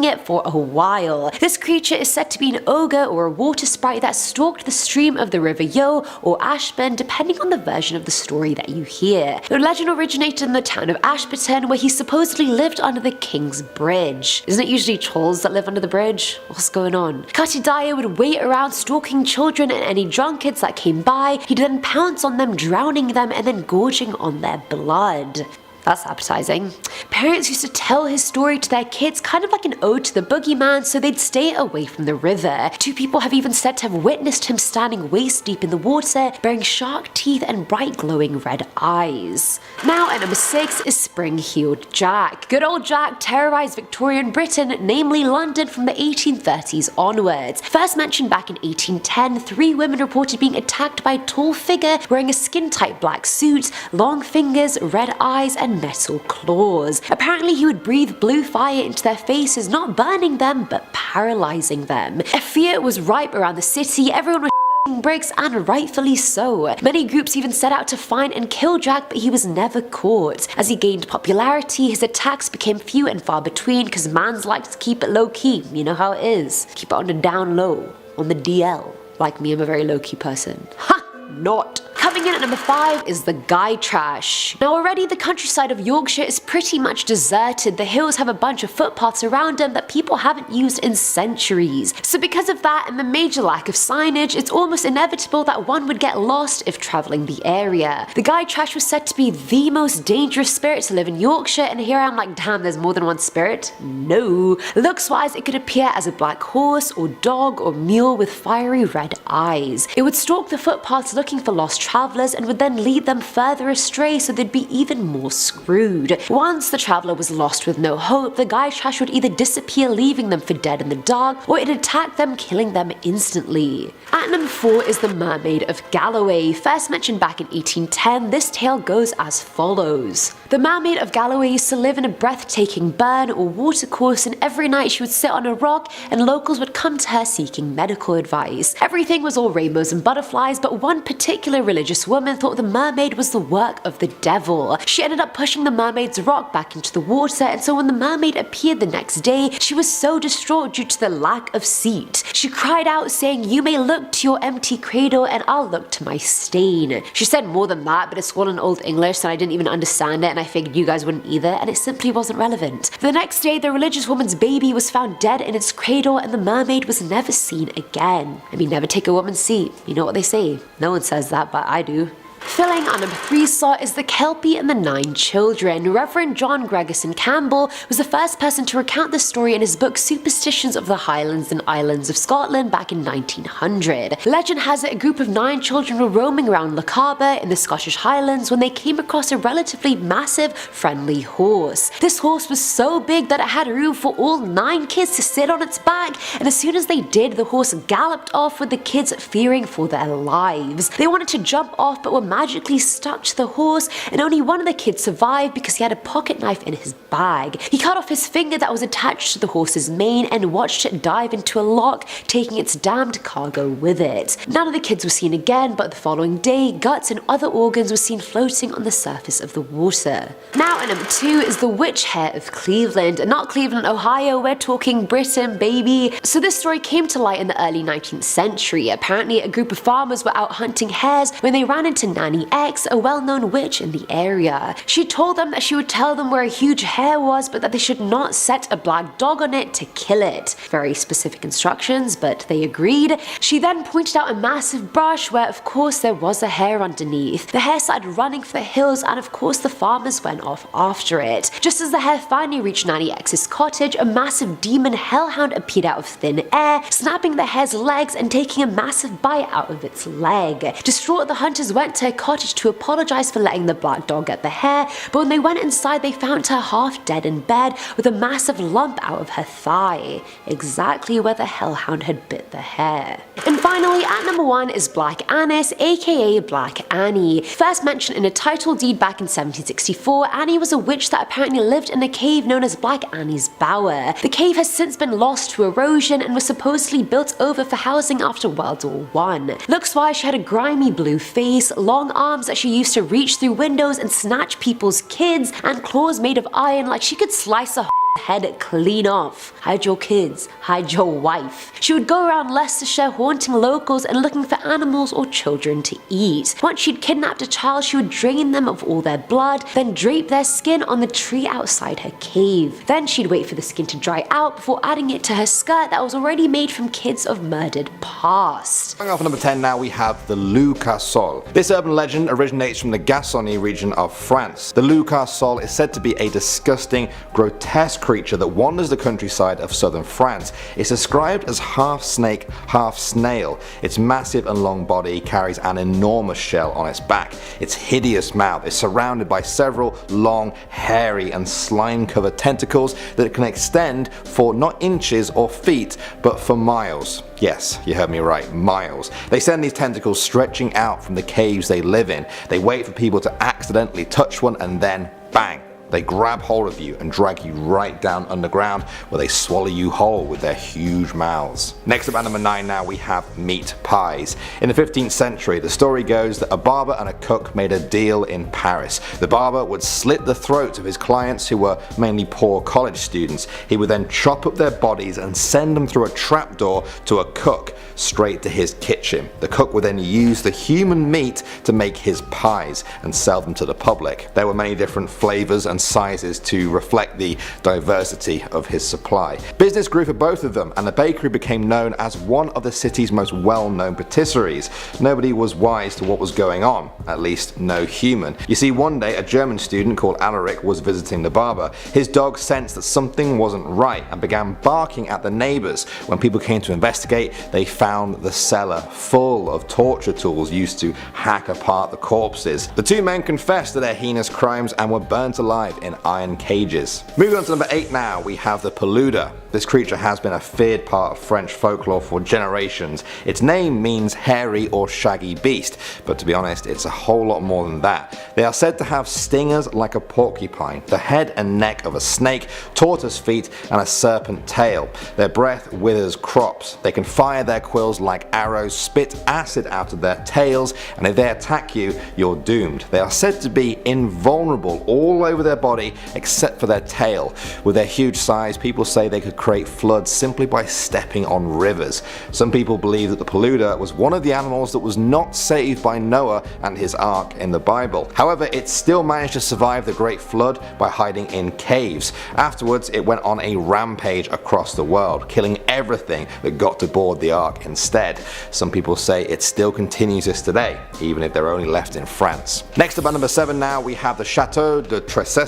it for a while. This creature is said to be an ogre or a water sprite that stalked the stream of the River Yo or Ashburn, depending on the version of the story that you hear. The legend originated in the town of Ashburton, where he supposedly lived under the King's Bridge. Isn't it usually trolls that live under the bridge? What's going on? Cutty Dyer would wait around stalking children and any drunkards that came by. He'd then pounce on them, drowning them and then gorging on their blood. That's appetizing. Parents used to tell his story to their kids, kind of like an ode to the boogeyman, so they'd stay away from the river. 2 people have even said to have witnessed him standing waist deep in the water, bearing shark teeth and bright glowing red eyes. Now at number 6 is Spring-Heeled Jack. Good old Jack terrorized Victorian Britain, namely London, from the 1830s onwards. First mentioned back in 1810, 3 women reported being attacked by a tall figure wearing a skin-tight black suit, long fingers, red eyes, and metal claws. Apparently he would breathe blue fire into their faces, not burning them, but paralyzing them. A fear was ripe around the city, everyone was bricks, and rightfully so. Many groups even set out to find and kill Jack, but he was never caught. As he gained popularity, his attacks became few and far between, because mans like to keep it low key, you know how it is. Keep it on the down low, on the DL. Like me, I'm a very low key person. Ha! Not. Coming in at number 5 is the Guy Trash. Now already the countryside of Yorkshire is pretty much deserted. The hills have a bunch of footpaths around them that people haven't used in centuries. So because of that and the major lack of signage, it's almost inevitable that one would get lost if travelling the area. The Guy Trash was said to be the most dangerous spirit to live in Yorkshire, and here I'm like, damn, there's more than one spirit? No. Looks wise, it could appear as a black horse or dog or mule with fiery red eyes. It would stalk the footpaths looking for lost travellers and would then lead them further astray, so they'd be even more screwed. Once the traveller was lost with no hope, the Guy Trash would either disappear, leaving them for dead in the dark, or it'd attack them, killing them instantly. At number 4 is the Mermaid of Galloway. First mentioned back in 1810, this tale goes as follows. The Mermaid of Galloway used to live in a breathtaking burn or watercourse, and every night she would sit on a rock and locals would come to her seeking medical advice. Everything was all rainbows and butterflies, but one particular religious woman thought the mermaid was the work of the devil. She ended up pushing the mermaid's rock back into the water, and so when the mermaid appeared the next day, she was so distraught due to the lack of seat. She cried out saying, "You may look to your empty cradle and I'll look to my stain." She said more than that, but it's all in Old English and I didn't even understand it, and I figured you guys wouldn't either, and it simply wasn't relevant. The next day, the religious woman's baby was found dead in its cradle, and the mermaid was never seen again. I mean, never take a woman's seat. You know what they say. No one says that, but I do. Filling on number 3 slot is the Kelpie and the 9 Children. Reverend John Gregerson Campbell was the first person to recount the story in his book Superstitions of the Highlands and Islands of Scotland back in 1900. Legend has it a group of 9 children were roaming around Laoghaire in the Scottish Highlands when they came across a relatively massive, friendly horse. This horse was so big that it had room for all 9 kids to sit on its back, and as soon as they did, the horse galloped off with the kids fearing for their lives. They wanted to jump off but were magically stuck to the horse, and only one of the kids survived because he had a pocket knife in his bag. He cut off his finger that was attached to the horse's mane and watched it dive into a lock, taking its damned cargo with it. None of the kids were seen again, but the following day, guts and other organs were seen floating on the surface of the water. Now at number 2 is the Witch Hare of Cleveland, and not Cleveland, Ohio, we're talking Britain, baby. So this story came to light in the early 19th century. Apparently a group of farmers were out hunting hares when they ran into Nanny X, a well-known witch in the area. She told them that she would tell them where a huge hare was, but that they should not set a black dog on it to kill it. Very specific instructions, but they agreed. She then pointed out a massive brush where of course there was a hare underneath. The hare started running for the hills, and of course the farmers went off after it. Just as the hare finally reached Nanny X's cottage, a massive demon hellhound appeared out of thin air, snapping the hare's legs and taking a massive bite out of its leg. Distraught, the hunters went to her cottage to apologize for letting the black dog get the hare, but when they went inside they found her half dead in bed with a massive lump out of her thigh, exactly where the hellhound had bit the hare. And finally, at number 1 is Black Annis, aka Black Annie. First mentioned in a title deed back in 1764, Annie was a witch that apparently lived in a cave known as Black Annie's Bower. The cave has since been lost to erosion and was supposedly built over for housing after World War I. Looks-wise, she had a grimy blue face, long arms that she used to reach through windows and snatch people's kids, and claws made of iron like she could slice a head clean off. Hide your kids, hide your wife. She would go around Leicestershire haunting locals and looking for animals or children to eat. Once she'd kidnapped a child, she would drain them of all their blood, then drape their skin on the tree outside her cave. Then she'd wait for the skin to dry out before adding it to her skirt that was already made from kids of murdered past. Going off at number 10 now, we have the Loup Castle. This urban legend originates from the Gascony region of France. The Loup Castle is said to be a disgusting, grotesque creature that wanders the countryside of southern France. It's described as half snake, half snail. Its massive and long body carries an enormous shell on its back. Its hideous mouth is surrounded by several long, hairy and slime-covered tentacles that can extend for not inches or feet, but for miles. Yes, you heard me right, miles. They send these tentacles stretching out from the caves they live in. They wait for people to accidentally touch one, and then bang! They grab hold of you and drag you right down underground, where they swallow you whole with their huge mouths. Next up at number 9 now, we have meat pies. In the 15th century, the story goes that a barber and a cook made a deal in Paris. The barber would slit the throats of his clients, who were mainly poor college students. He would then chop up their bodies and send them through a trapdoor to a cook straight to his kitchen. The cook would then use the human meat to make his pies and sell them to the public. There were many different flavors and sizes to reflect the diversity of his supply. Business grew for both of them, and the bakery became known as one of the city's most well-known patisseries. Nobody was wise to what was going on, at least no human. You see, one day a German student called Alaric was visiting the barber. His dog sensed that something wasn't right and began barking at the neighbors. When people came to investigate, they found the cellar full of torture tools used to hack apart the corpses. The two men confessed to their heinous crimes and were burnt alive in iron cages. Moving on to number 8 now, we have the Paluda. This creature has been a feared part of French folklore for generations. Its name means hairy or shaggy beast, but to be honest, it's a whole lot more than that. They are said to have stingers like a porcupine, the head and neck of a snake, tortoise feet, and a serpent tail. Their breath withers crops. They can fire their quills like arrows, spit acid out of their tails, and if they attack you, you're doomed. They are said to be invulnerable all over their body except for their tail. With their huge size, people say they could create floods simply by stepping on rivers. Some people believe that the Paluda was one of the animals that was not saved by Noah and his ark in the Bible. However, it still managed to survive the Great Flood by hiding in caves. Afterwards, it went on a rampage across the world, killing everything that got to board the ark instead. Some people say it still continues this today, even if they're only left in France. Next up at number 7 now, we have the Chateau de Brissac.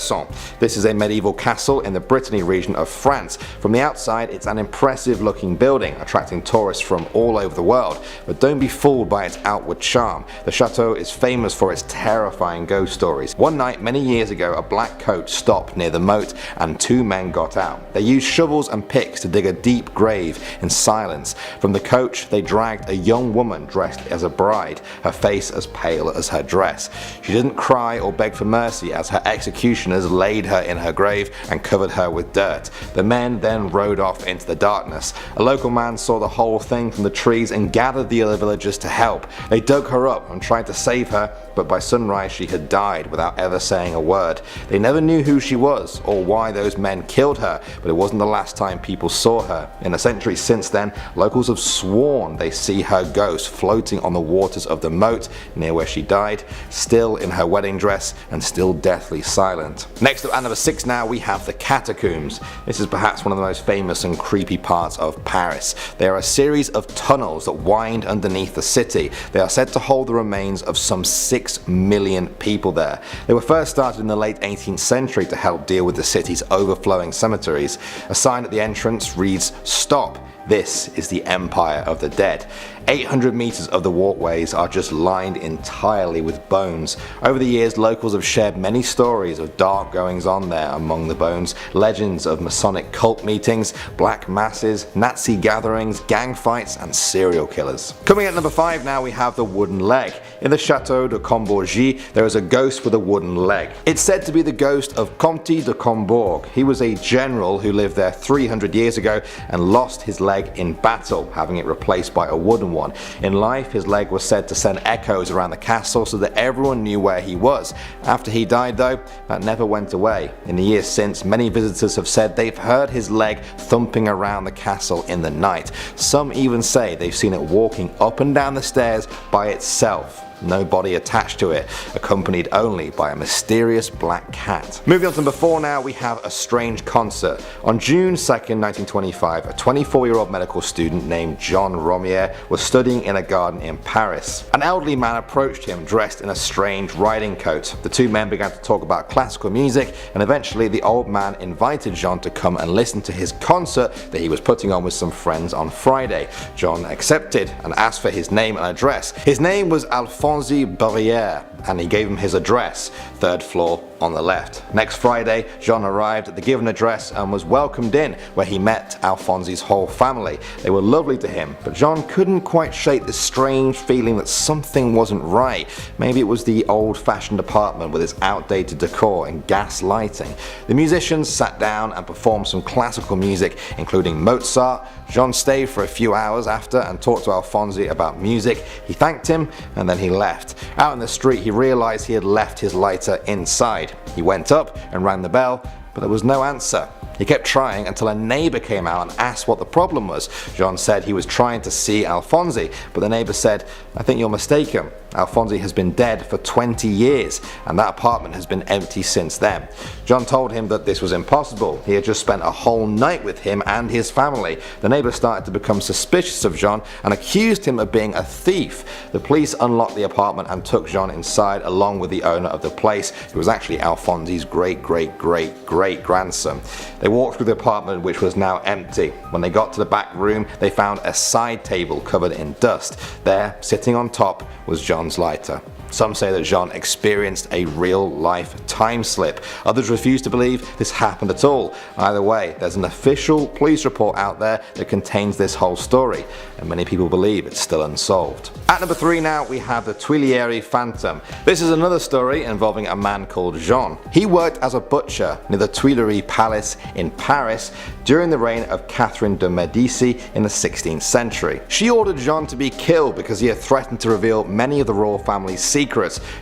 This is a medieval castle in the Brittany region of France. From the outside, it's an impressive looking building, attracting tourists from all over the world, but don't be fooled by its outward charm. The chateau is famous for its terrifying ghost stories. One night many years ago, a black coach stopped near the moat and 2 men got out. They used shovels and picks to dig a deep grave in silence. From the coach, they dragged a young woman dressed as a bride, her face as pale as her dress. She didn't cry or beg for mercy as her executioners laid her in her grave and covered her with dirt. The men then rode off into the darkness. A local man saw the whole thing from the trees and gathered the other villagers to help. They dug her up and tried to save her, but by sunrise she had died without ever saying a word. They never knew who she was or why those men killed her, but it wasn't the last time people saw her. In the centuries since then, locals have sworn they see her ghost floating on the waters of the moat near where she died, still in her wedding dress and still deathly silent. Next up at number 6 now we have the catacombs. This is perhaps one of the most famous and creepy parts of Paris. They are a series of tunnels that wind underneath the city. They are said to hold the remains of some 6 million people there. They were first started in the late 18th century to help deal with the city's overflowing cemeteries. A sign at the entrance reads, "Stop. This is the Empire of the Dead." 800 meters of the walkways are just lined entirely with bones. Over the years, locals have shared many stories of dark goings on there among the bones, legends of Masonic cult meetings, black masses, Nazi gatherings, gang fights and serial killers. Coming at number 5 now we have the wooden leg. In the Chateau de Brissac there is a ghost with a wooden leg. It's said to be the ghost of Comte de Combourg. He was a general who lived there 300 years ago and lost his leg in battle, having it replaced by a wooden one. In life, his leg was said to send echoes around the castle so that everyone knew where he was. After he died though, that never went away. In the years since, many visitors have said they've heard his leg thumping around the castle in the night. Some even say they've seen it walking up and down the stairs by itself. No body attached to it, accompanied only by a mysterious black cat. Moving on to number 4 now, we have a strange concert. On June 2nd, 1925, a 24-year-old medical student named John Romier was studying in a garden in Paris. An elderly man approached him dressed in a strange riding coat. The two men began to talk about classical music, and eventually the old man invited John to come and listen to his concert that he was putting on with some friends on Friday. John accepted and asked for his name and address. His name was Alphonse Barrière, and he gave him his address, 3rd floor on the left. Next Friday, John arrived at the given address and was welcomed in, where he met Alphonse's whole family. They were lovely to him, but John couldn't quite shake this strange feeling that something wasn't right. Maybe it was the old-fashioned apartment with its outdated decor and gas lighting. The musicians sat down and performed some classical music, including Mozart. John stayed for a few hours after and talked to Alphonse about music. He thanked him and then he left. Out in the street, he realized he had left his lighter inside. He went up and rang the bell, but there was no answer. He kept trying until a neighbor came out and asked what the problem was. John said he was trying to see Alphonse, but the neighbor said, "I think you're mistaken. Alphonse has been dead for 20 years and that apartment has been empty since then." John told him that this was impossible. He had just spent a whole night with him and his family. The neighbor started to become suspicious of John and accused him of being a thief. The police unlocked the apartment and took John inside along with the owner of the place, who was actually Alphonse's great-great-great-great-grandson. They walked through the apartment, which was now empty. When they got to the back room, they found a side table covered in dust. There, sitting on top, was John's lighter. Some say that John experienced a real-life time slip. Others refuse to believe this happened at all. Either way, there's an official police report out there that contains this whole story, and many people believe it's still unsolved. At number 3 now, we have the Tuileries Phantom. This is another story involving a man called Jean. He worked as a butcher near the Tuileries Palace in Paris during the reign of Catherine de Medici in the 16th century. She ordered Jean to be killed because he had threatened to reveal many of the royal family's secrets.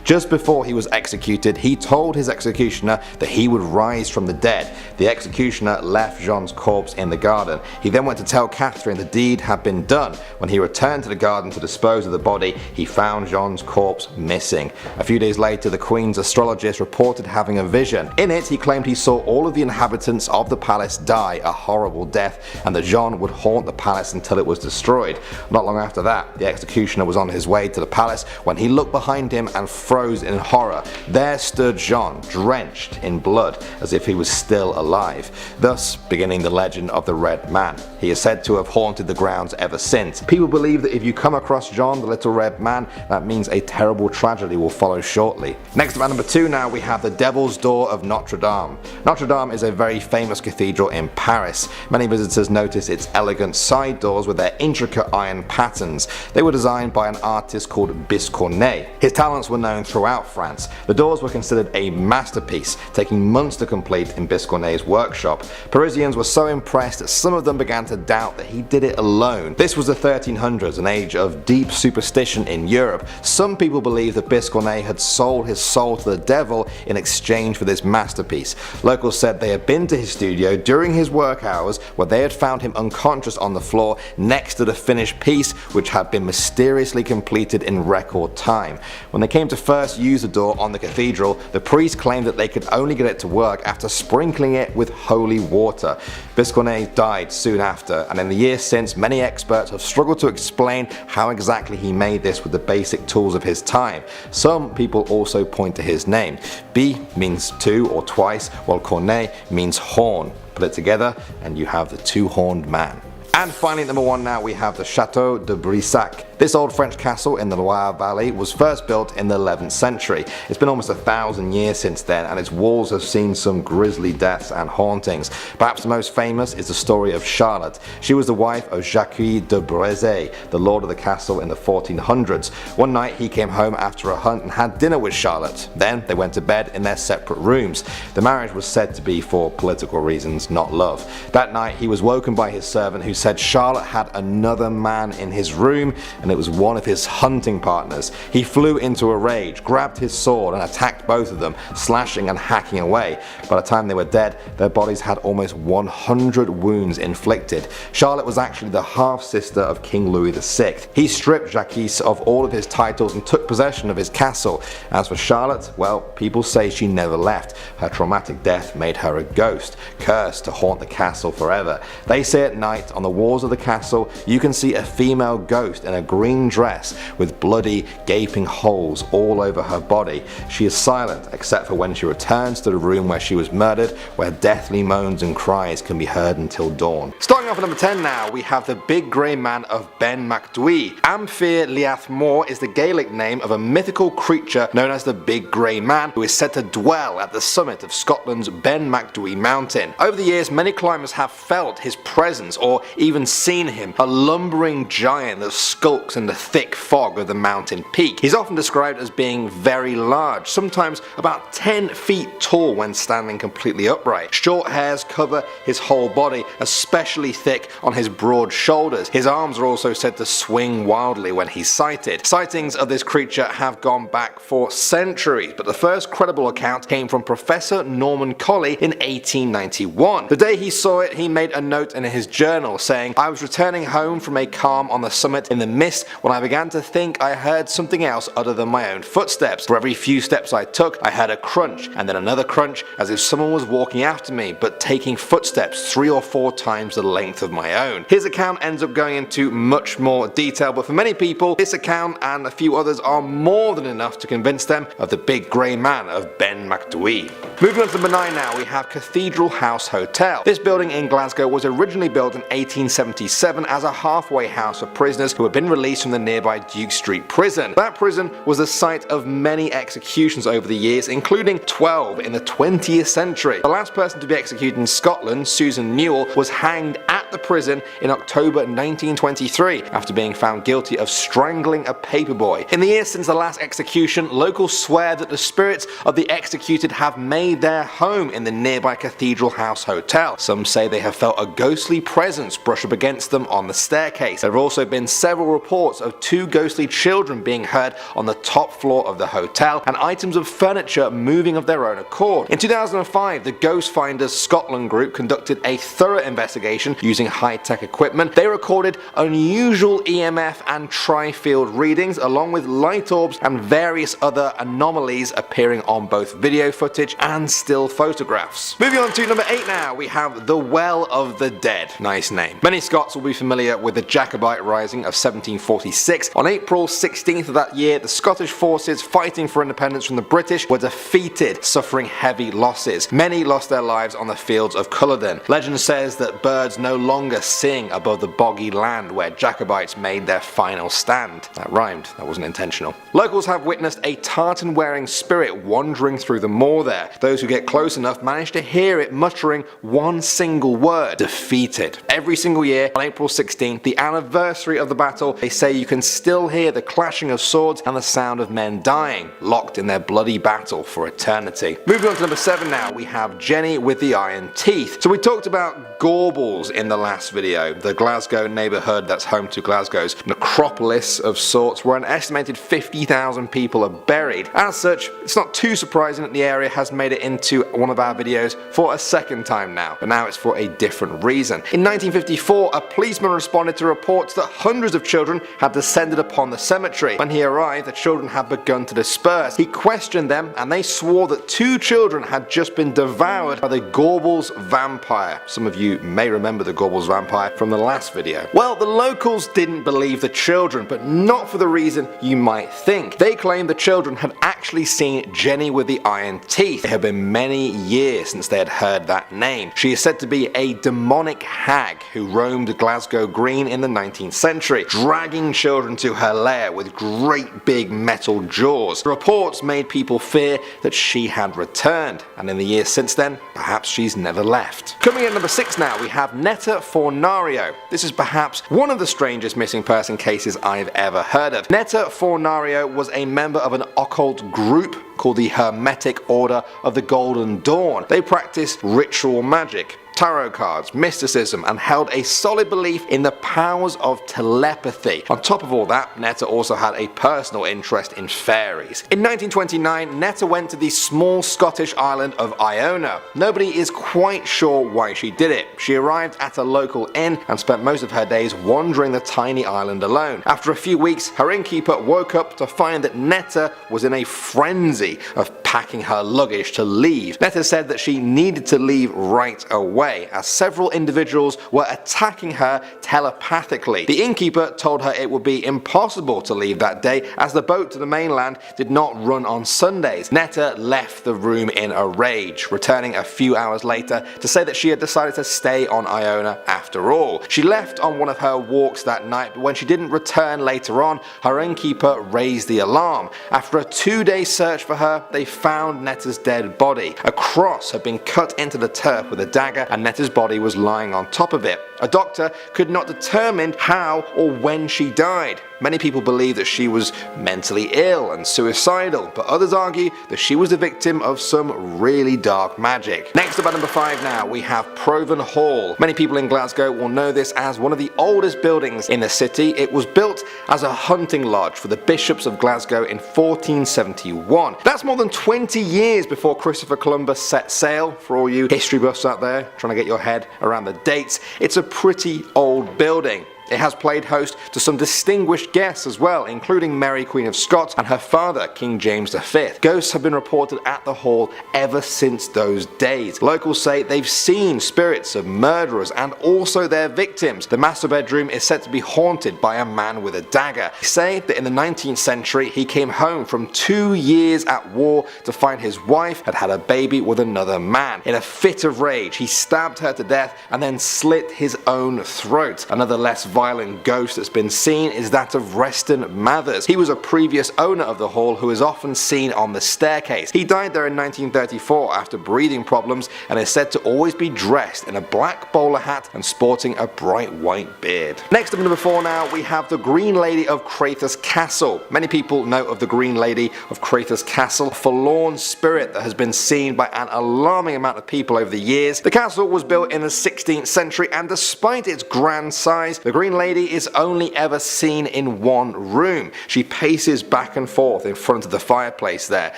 Just before he was executed, he told his executioner that he would rise from the dead. The executioner left Jean's corpse in the garden. He then went to tell Catherine the deed had been done. When he returned to the garden to dispose of the body, he found Jean's corpse missing. A few days later, the Queen's astrologist reported having a vision. In it, he claimed he saw all of the inhabitants of the palace die a horrible death, and that Jean would haunt the palace until it was destroyed. Not long after that, the executioner was on his way to the palace when he looked behind him and froze in horror. There stood Jean, drenched in blood, as if he was still alive, thus beginning the legend of the Red Man. He is said to have haunted the grounds ever since. People believe that if you come across Jean, the Little Red Man, that means a terrible tragedy will follow shortly. Next up at number 2 now, we have the Devil's Door of Notre Dame. Notre Dame is a very famous cathedral in Paris. Many visitors notice its elegant side doors with their intricate iron patterns. They were designed by an artist called Biscornet. His talents were known throughout France. The doors were considered a masterpiece, taking months to complete in Biscornet's workshop. Parisians were so impressed that some of them began to doubt that he did it alone. This was the 1300s, an age of deep superstition in Europe. Some people believe that Biscornet had sold his soul to the devil in exchange for this masterpiece. Locals said they had been to his studio during his work hours, where they had found him unconscious on the floor next to the finished piece, which had been mysteriously completed in record time. When they came to first use the door on the cathedral, the priest claimed that they could only get it to work after sprinkling it with holy water. Biscornet died soon after, and in the years since, many experts have struggled to explain how exactly he made this with the basic tools of his time. Some people also point to his name. B means two or twice, while cornet means horn. Put it together and you have the two-horned man. And finally, at number 1 now, we have the Chateau de Brissac. This old French castle in the Loire Valley was first built in the 11th century. It's been almost 1,000 years since then, and its walls have seen some grisly deaths and hauntings. Perhaps the most famous is the story of Charlotte. She was the wife of Jacques de Brissac, the lord of the castle in the 1400s. One night he came home after a hunt and had dinner with Charlotte. Then they went to bed in their separate rooms. The marriage was said to be for political reasons, not love. That night he was woken by his servant, who said Charlotte had another man in his room, and it was one of his hunting partners. He flew into a rage, grabbed his sword and attacked both of them, slashing and hacking away. By the time they were dead, their bodies had almost 100 wounds inflicted. Charlotte was actually the half-sister of King Louis VI. He stripped Jacques of all of his titles and took possession of his castle. As for Charlotte, well, people say she never left. Her traumatic death made her a ghost, cursed to haunt the castle forever. They say at night, on the walls of the castle, you can see a female ghost in a green dress with bloody, gaping holes all over her body. She is silent except for when she returns to the room where she was murdered, where deathly moans and cries can be heard until dawn. Starting off at number 10 now, we have the Big Grey Man of Ben Macdui. Amphir Liathmore is the Gaelic name of a mythical creature known as the Big Grey Man, who is said to dwell at the summit of Scotland's Ben Macdui mountain. Over the years, many climbers have felt his presence or even seen him, a lumbering giant that skulks in the thick fog of the mountain peak. He's often described as being very large, sometimes about 10 feet tall when standing completely upright. Short hairs cover his whole body, especially thick on his broad shoulders. His arms are also said to swing wildly when he's sighted. Sightings of this creature have gone back for centuries, but the first credible account came from Professor Norman Colley in 1891. The day he saw it, he made a note in his journal saying, "I was returning home from a calm on the summit in the mist when I began to think I heard something else other than my own footsteps. For every few steps I took, I heard a crunch and then another crunch, as if someone was walking after me, but taking footsteps 3 or 4 times the length of my own." His account ends up going into much more detail, but for many people, this account and a few others are more than enough to convince them of the Big Grey Man of Ben Macdui. Moving on to number 9 now, we have Cathedral House Hotel. This building in Glasgow was originally built in 1877 as a halfway house for prisoners who had been released from the nearby Duke Street prison. That prison was the site of many executions over the years, including 12 in the 20th century. The last person to be executed in Scotland, Susan Newell, was hanged at the prison in October 1923 after being found guilty of strangling a paperboy. In the years since the last execution, locals swear that the spirits of the executed have made their home in the nearby Cathedral House Hotel. Some say they have felt a ghostly presence brush up against them on the staircase. There have also been several reports of 2 ghostly children being heard on the top floor of the hotel, and items of furniture moving of their own accord. In 2005, the Ghost Finders Scotland group conducted a thorough investigation using high-tech equipment. They recorded unusual EMF and tri-field readings, along with light orbs and various other anomalies appearing on both video footage and still photographs. Moving on to number 8 now, we have the Well of the Dead. Nice name. Many Scots will be familiar with the Jacobite Rising of 1746. On April 16th of that year, the Scottish forces fighting for independence from the British were defeated, suffering heavy losses. Many lost their lives on the fields of Culloden. Legend says that birds no longer sing above the boggy land where Jacobites made their final stand. That rhymed, that wasn't intentional. Locals have witnessed a tartan-wearing spirit wandering through the moor there. Those who get close enough managed to hear it muttering one single word: defeated. Every single year on April 16th, the anniversary of the battle, they say you can still hear the clashing of swords and the sound of men dying, locked in their bloody battle for eternity. Moving on to number 7 now, we have Jenny with the Iron Teeth. So we talked about Gorbals in the last video, the Glasgow neighbourhood that's home to Glasgow's necropolis of sorts, where an estimated 50,000 people are buried. As such, it's not too surprising that the area has made it into one of our videos for a second time now, but now it's for a different reason. In 1954, a policeman responded to reports that hundreds of children had descended upon the cemetery. When he arrived, the children had begun to disperse. He questioned them, and they swore that 2 children had just been devoured by the Gorbals Vampire. Some of you may remember the Gorbals Vampire from the last video. Well, the locals didn't believe the children, but not for the reason you might think. They claimed the children had actually seen Jenny with the Iron Teeth. It had been many years since they had heard that name. She is said to be a demonic hag who roamed Glasgow Green in the 19th century, dragging children to her lair with great big metal jaws. The reports made people fear that she had returned, and in the years since then, perhaps she's never left. Coming in number 6 now, we have Neta Fornario. This is perhaps one of the strangest missing person cases I've ever heard of. Neta Fornario was a member of an occult group called the Hermetic Order of the Golden Dawn. They practiced ritual magic, tarot cards, mysticism, and held a solid belief in the powers of telepathy. On top of all that, Neta also had a personal interest in fairies. In 1929, Neta went to the small Scottish island of Iona. Nobody is quite sure why she did it. She arrived at a local inn and spent most of her days wandering the tiny island alone. After a few weeks, her innkeeper woke up to find that Neta was in a frenzy of packing her luggage to leave. Neta said that she needed to leave right away, as several individuals were attacking her telepathically. The innkeeper told her it would be impossible to leave that day, as the boat to the mainland did not run on Sundays. Neta left the room in a rage, returning a few hours later to say that she had decided to stay on Iona after all. She left on one of her walks that night, but when she didn't return later on, her innkeeper raised the alarm. After a 2-day search for her, they found Neta's dead body. A cross had been cut into the turf with a dagger, and Neta's body was lying on top of it. A doctor could not determine how or when she died. Many people believe that she was mentally ill and suicidal, but others argue that she was the victim of some really dark magic. Next up at number 5 now, we have Provan Hall. Many people in Glasgow will know this as one of the oldest buildings in the city. It was built as a hunting lodge for the bishops of Glasgow in 1471. That's more than 20 years before Christopher Columbus set sail. For all you history buffs out there trying to get your head around the dates, it's a pretty old building. It has played host to some distinguished guests as well, including Mary Queen of Scots and her father, King James V. Ghosts have been reported at the hall ever since those days. Locals say they've seen spirits of murderers and also their victims. The master bedroom is said to be haunted by a man with a dagger. They say that in the 19th century he came home from 2 years at war to find his wife had had a baby with another man. In a fit of rage, he stabbed her to death and then slit his own throat. Another less violent ghost that's been seen is that of Reston Mathers. He was a previous owner of the hall who is often seen on the staircase. He died there in 1934 after breathing problems and is said to always be dressed in a black bowler hat and sporting a bright white beard. Next up at number 4 now, we have the Green Lady of Crathis Castle. Many people know of the Green Lady of Crathis Castle, a forlorn spirit that has been seen by an alarming amount of people over the years. The castle was built in the 16th century, and despite its grand size, the Green Lady is only ever seen in one room. She paces back and forth in front of the fireplace there,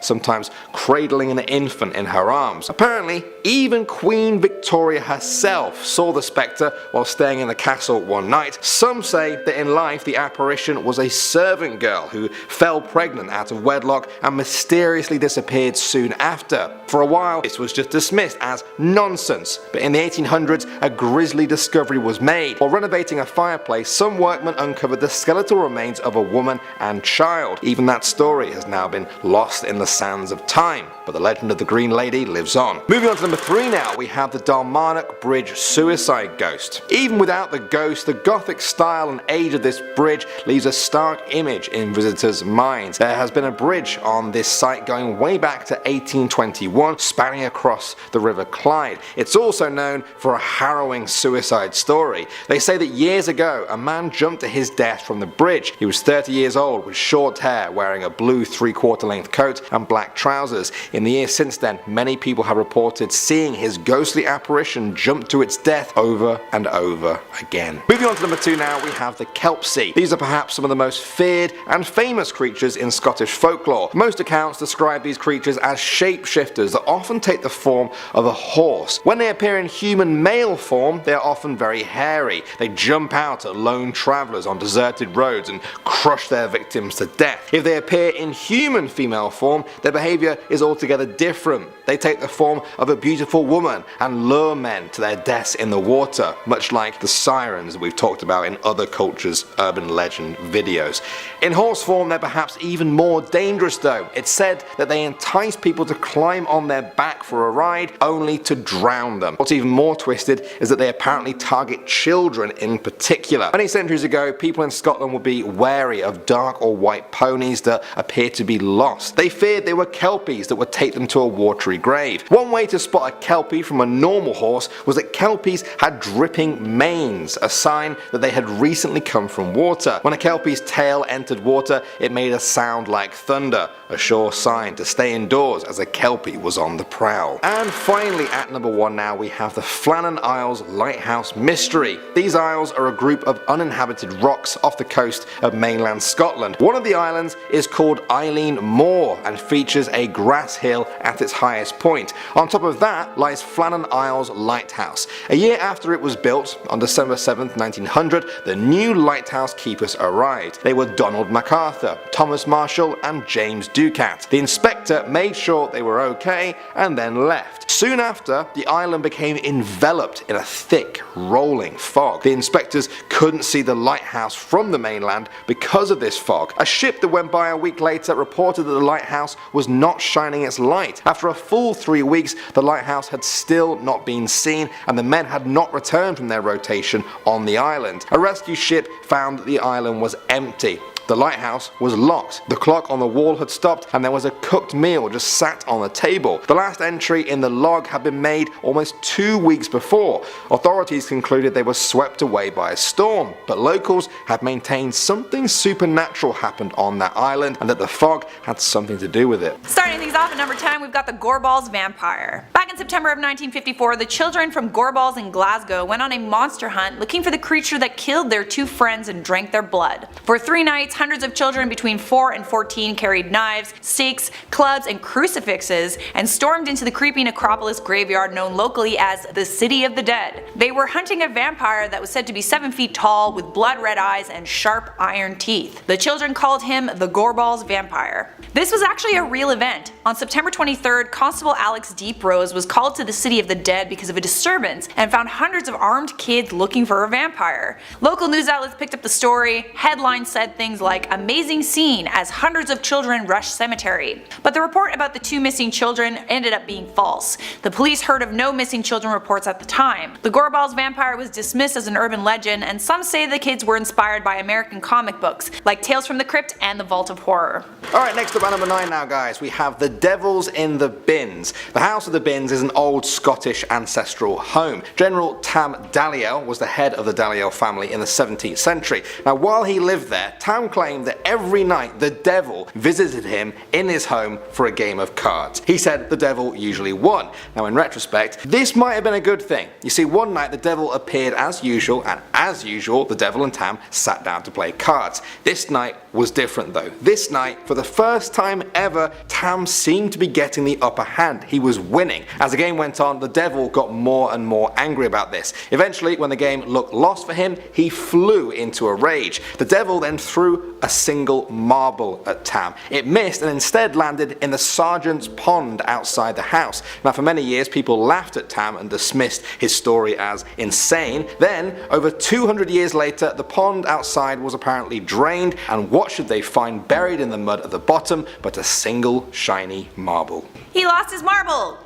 sometimes cradling an infant in her arms. Apparently, even Queen Victoria herself saw the spectre while staying in the castle one night. Some say that in life the apparition was a servant girl who fell pregnant out of wedlock and mysteriously disappeared soon after. For a while, this was just dismissed as nonsense, but in the 1800s, a grisly discovery was made. While renovating a fireplace fireplace, some workmen uncovered the skeletal remains of a woman and child. Even that story has now been lost in the sands of time, but the legend of the Green Lady lives on. Moving on to number 3 now, we have the Dalmarnock Bridge suicide ghost. Even without the ghost, the Gothic style and age of this bridge leaves a stark image in visitors' minds. There has been a bridge on this site going way back to 1821, spanning across the River Clyde. It's also known for a harrowing suicide story. They say that years ago, a man jumped to his death from the bridge. He was 30 years old with short hair, wearing a blue 3/4 length coat and black trousers. In the years since then, many people have reported seeing his ghostly apparition jump to its death over and over again. Moving on to number 2 now, we have the Kelpsie. These are perhaps some of the most feared and famous creatures in Scottish folklore. Most accounts describe these creatures as shapeshifters that often take the form of a horse. When they appear in human male form, they are often very hairy. They jump out at lone travellers on deserted roads and crush their victims to death. If they appear in human female form, their behaviour is altogether different. They take the form of a beautiful woman and lure men to their deaths in the water, much like the sirens that we've talked about in other cultures' urban legend videos. In horse form, they're perhaps even more dangerous though. It's said that they entice people to climb on their back for a ride, only to drown them. What's even more twisted is that they apparently target children in particular. Many centuries ago, people in Scotland would be wary of dark or white ponies that appear to be lost. They feared they were kelpies that would take them to a watery grave. One way to spot a kelpie from a normal horse was that kelpies had dripping manes, a sign that they had recently come from water. When a kelpie's tail entered water, it made a sound like thunder, a sure sign to stay indoors as a kelpie was on the prowl. And finally, at number 1 now, we have the Flannan Isles Lighthouse Mystery. These isles are a group of uninhabited rocks off the coast of mainland Scotland. One of the islands is called Eileen Moor and features a grass hill at its highest point. On top of that lies Flannan Isles Lighthouse. A year after it was built, on December 7th, 1900, the new lighthouse keepers arrived. They were Donald MacArthur, Thomas Marshall and James Ducat. The inspector made sure they were okay and then left. Soon after, the island became enveloped in a thick, rolling fog. The inspectors couldn't see the lighthouse from the mainland because of this fog. A ship that went by a week later reported that the lighthouse was not shining its light. After a full 3 weeks, the lighthouse had still not been seen and the men had not returned from their rotation on the island. A rescue ship found that the island was empty. The lighthouse was locked, the clock on the wall had stopped, and there was a cooked meal just sat on the table. The last entry in the log had been made almost 2 weeks before. Authorities concluded they were swept away by a storm, but locals had maintained something supernatural happened on that island and that the fog had something to do with it. Starting things off at number 10, we've got the Gorbals Vampire. Back in September of 1954, the children from Gorbals in Glasgow went on a monster hunt looking for the creature that killed their 2 friends and drank their blood. For 3 nights, hundreds of children between 4 and 14 carried knives, stakes, clubs, and crucifixes and stormed into the creepy necropolis graveyard known locally as the City of the Dead. They were hunting a vampire that was said to be 7 feet tall with blood red eyes and sharp iron teeth. The children called him the Gorbals Vampire. This was actually a real event. On September 23rd, Constable Alex Deeprose was called to the City of the Dead because of a disturbance and found hundreds of armed kids looking for a vampire. Local news outlets picked up the story. Headlines said things like "Amazing scene as hundreds of children rush cemetery." But the report about the 2 missing children ended up being false. The police heard of no missing children reports at the time. The Gorbals Vampire was dismissed as an urban legend, and some say the kids were inspired by American comic books like Tales from the Crypt and The Vault of Horror. Alright, next up at number 9 now guys, we have the Devils in the Bins. The House of the Bins is an old Scottish ancestral home. General Tam Dalyell was the head of the Dalyell family in the 17th century. Now while he lived there, Tam claimed that every night the devil visited him in his home for a game of cards. He said the devil usually won. Now in retrospect, this might have been a good thing. You see, one night the devil appeared as usual, and as usual the devil and Tam sat down to play cards. This night was different though. This night, for the first time ever, Tam seemed to be getting the upper hand. He was winning. As the game went on, the devil got more and more angry about this. Eventually, when the game looked lost for him, he flew into a rage. The devil then threw threw a single marble at Tam. It missed and instead landed in the sergeant's pond outside the house. Now for many years people laughed at Tam and dismissed his story as insane. Then, over 200 years later, the pond outside was apparently drained, and what should they find buried in the mud at the bottom but a single shiny marble? He lost his marble!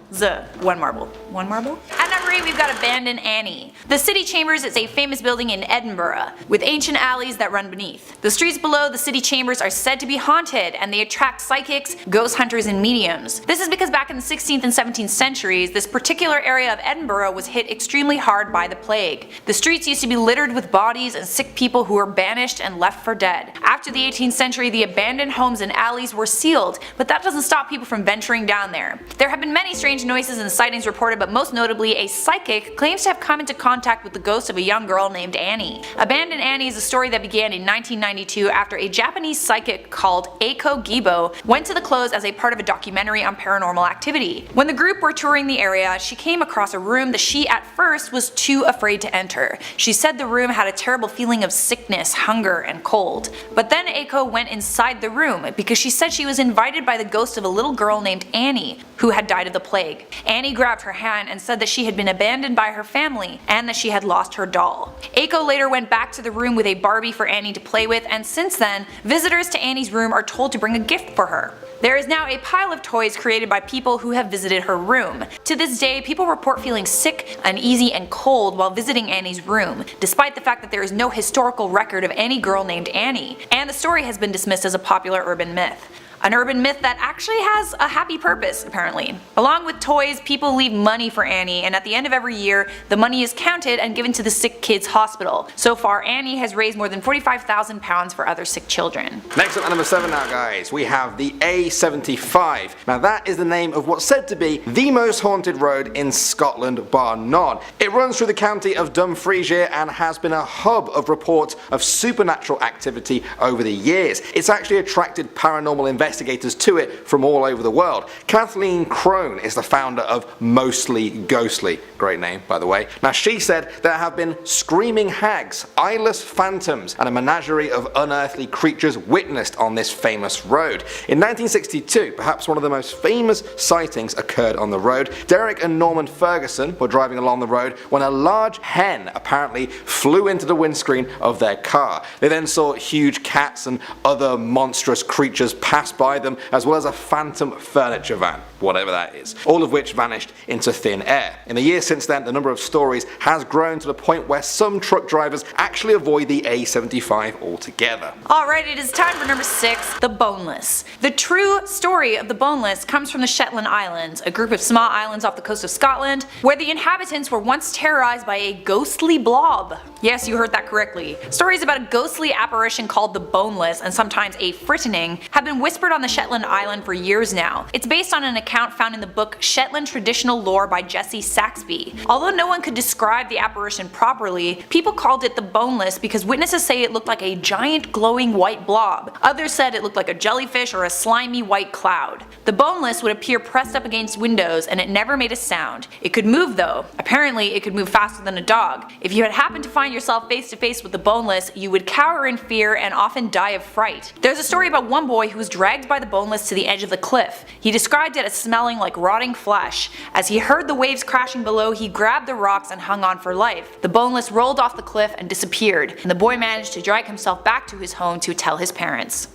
One marble. One marble? At number 8 we've got Abandoned Annie. The City Chambers is a famous building in Edinburgh, with ancient alleys that run beneath. The streets below the City Chambers are said to be haunted, and they attract psychics, ghost hunters, and mediums. This is because back in the 16th and 17th centuries, this particular area of Edinburgh was hit extremely hard by the plague. The streets used to be littered with bodies and sick people who were banished and left for dead. After the 18th century, the abandoned homes and alleys were sealed, but that doesn't stop people from venturing down there. There have been many strange noises and sightings reported, but most notably a psychic claims to have come into contact with the ghost of a young girl named Annie. Abandoned Annie is a story that began in 1992 after a Japanese psychic called Eiko Gibo went to the close as a part of a documentary on paranormal activity. When the group were touring the area, she came across a room that she at first was too afraid to enter. She said the room had a terrible feeling of sickness, hunger, and cold. But then Eiko went inside the room because she said she was invited by the ghost of a little girl named Annie who had died of the plague. Annie grabbed her hand and said that she had been abandoned by her family and that she had lost her doll. Eiko later went back to the room with a Barbie for Annie to play with, and since then, visitors to Annie's room are told to bring a gift for her. There is now a pile of toys created by people who have visited her room. To this day, people report feeling sick, uneasy, and cold while visiting Annie's room, despite the fact that there is no historical record of any girl named Annie, and the story has been dismissed as a popular urban myth. An urban myth that actually has a happy purpose, apparently. Along with toys, people leave money for Annie, and at the end of every year, the money is counted and given to the sick kids' hospital. So far, Annie has raised more than £45,000 for other sick children. Next up at number 7 now guys, we have the A75. Now that is the name of what's said to be the most haunted road in Scotland bar none. It runs through the county of Dumfriesshire and has been a hub of reports of supernatural activity over the years. It's actually attracted paranormal investigators to it from all over the world. Kathleen Crone is the founder of Mostly Ghostly, great name by the way. Now she said there have been screaming hags, eyeless phantoms, and a menagerie of unearthly creatures witnessed on this famous road. In 1962, perhaps one of the most famous sightings occurred on the road. Derek and Norman Ferguson were driving along the road when a large hen apparently flew into the windscreen of their car. They then saw huge cats and other monstrous creatures pass by them, as well as a phantom furniture van, whatever that is, all of which vanished into thin air. In the years since then, the number of stories has grown to the point where some truck drivers actually avoid the A75 altogether. Alright, it is time for number 6, the Boneless. The true story of the Boneless comes from the Shetland Islands, a group of small islands off the coast of Scotland, where the inhabitants were once terrorized by a ghostly blob. Yes, you heard that correctly. Stories about a ghostly apparition called the Boneless, and sometimes a frightening, have been whispered on the Shetland Island for years now. It's based on an account found in the book Shetland Traditional Lore by Jesse Saxby. Although no one could describe the apparition properly, people called it the Boneless because witnesses say it looked like a giant glowing white blob. Others said it looked like a jellyfish or a slimy white cloud. The Boneless would appear pressed up against windows and it never made a sound. It could move though. Apparently it could move faster than a dog. If you had happened to find yourself face to face with the Boneless, you would cower in fear and often die of fright. There's a story about one boy who was dragged by the Boneless to the edge of the cliff. He described it as smelling like rotting flesh. As he heard the waves crashing below, he grabbed the rocks and hung on for life. The Boneless rolled off the cliff and disappeared, and the boy managed to drag himself back to his home to tell his parents.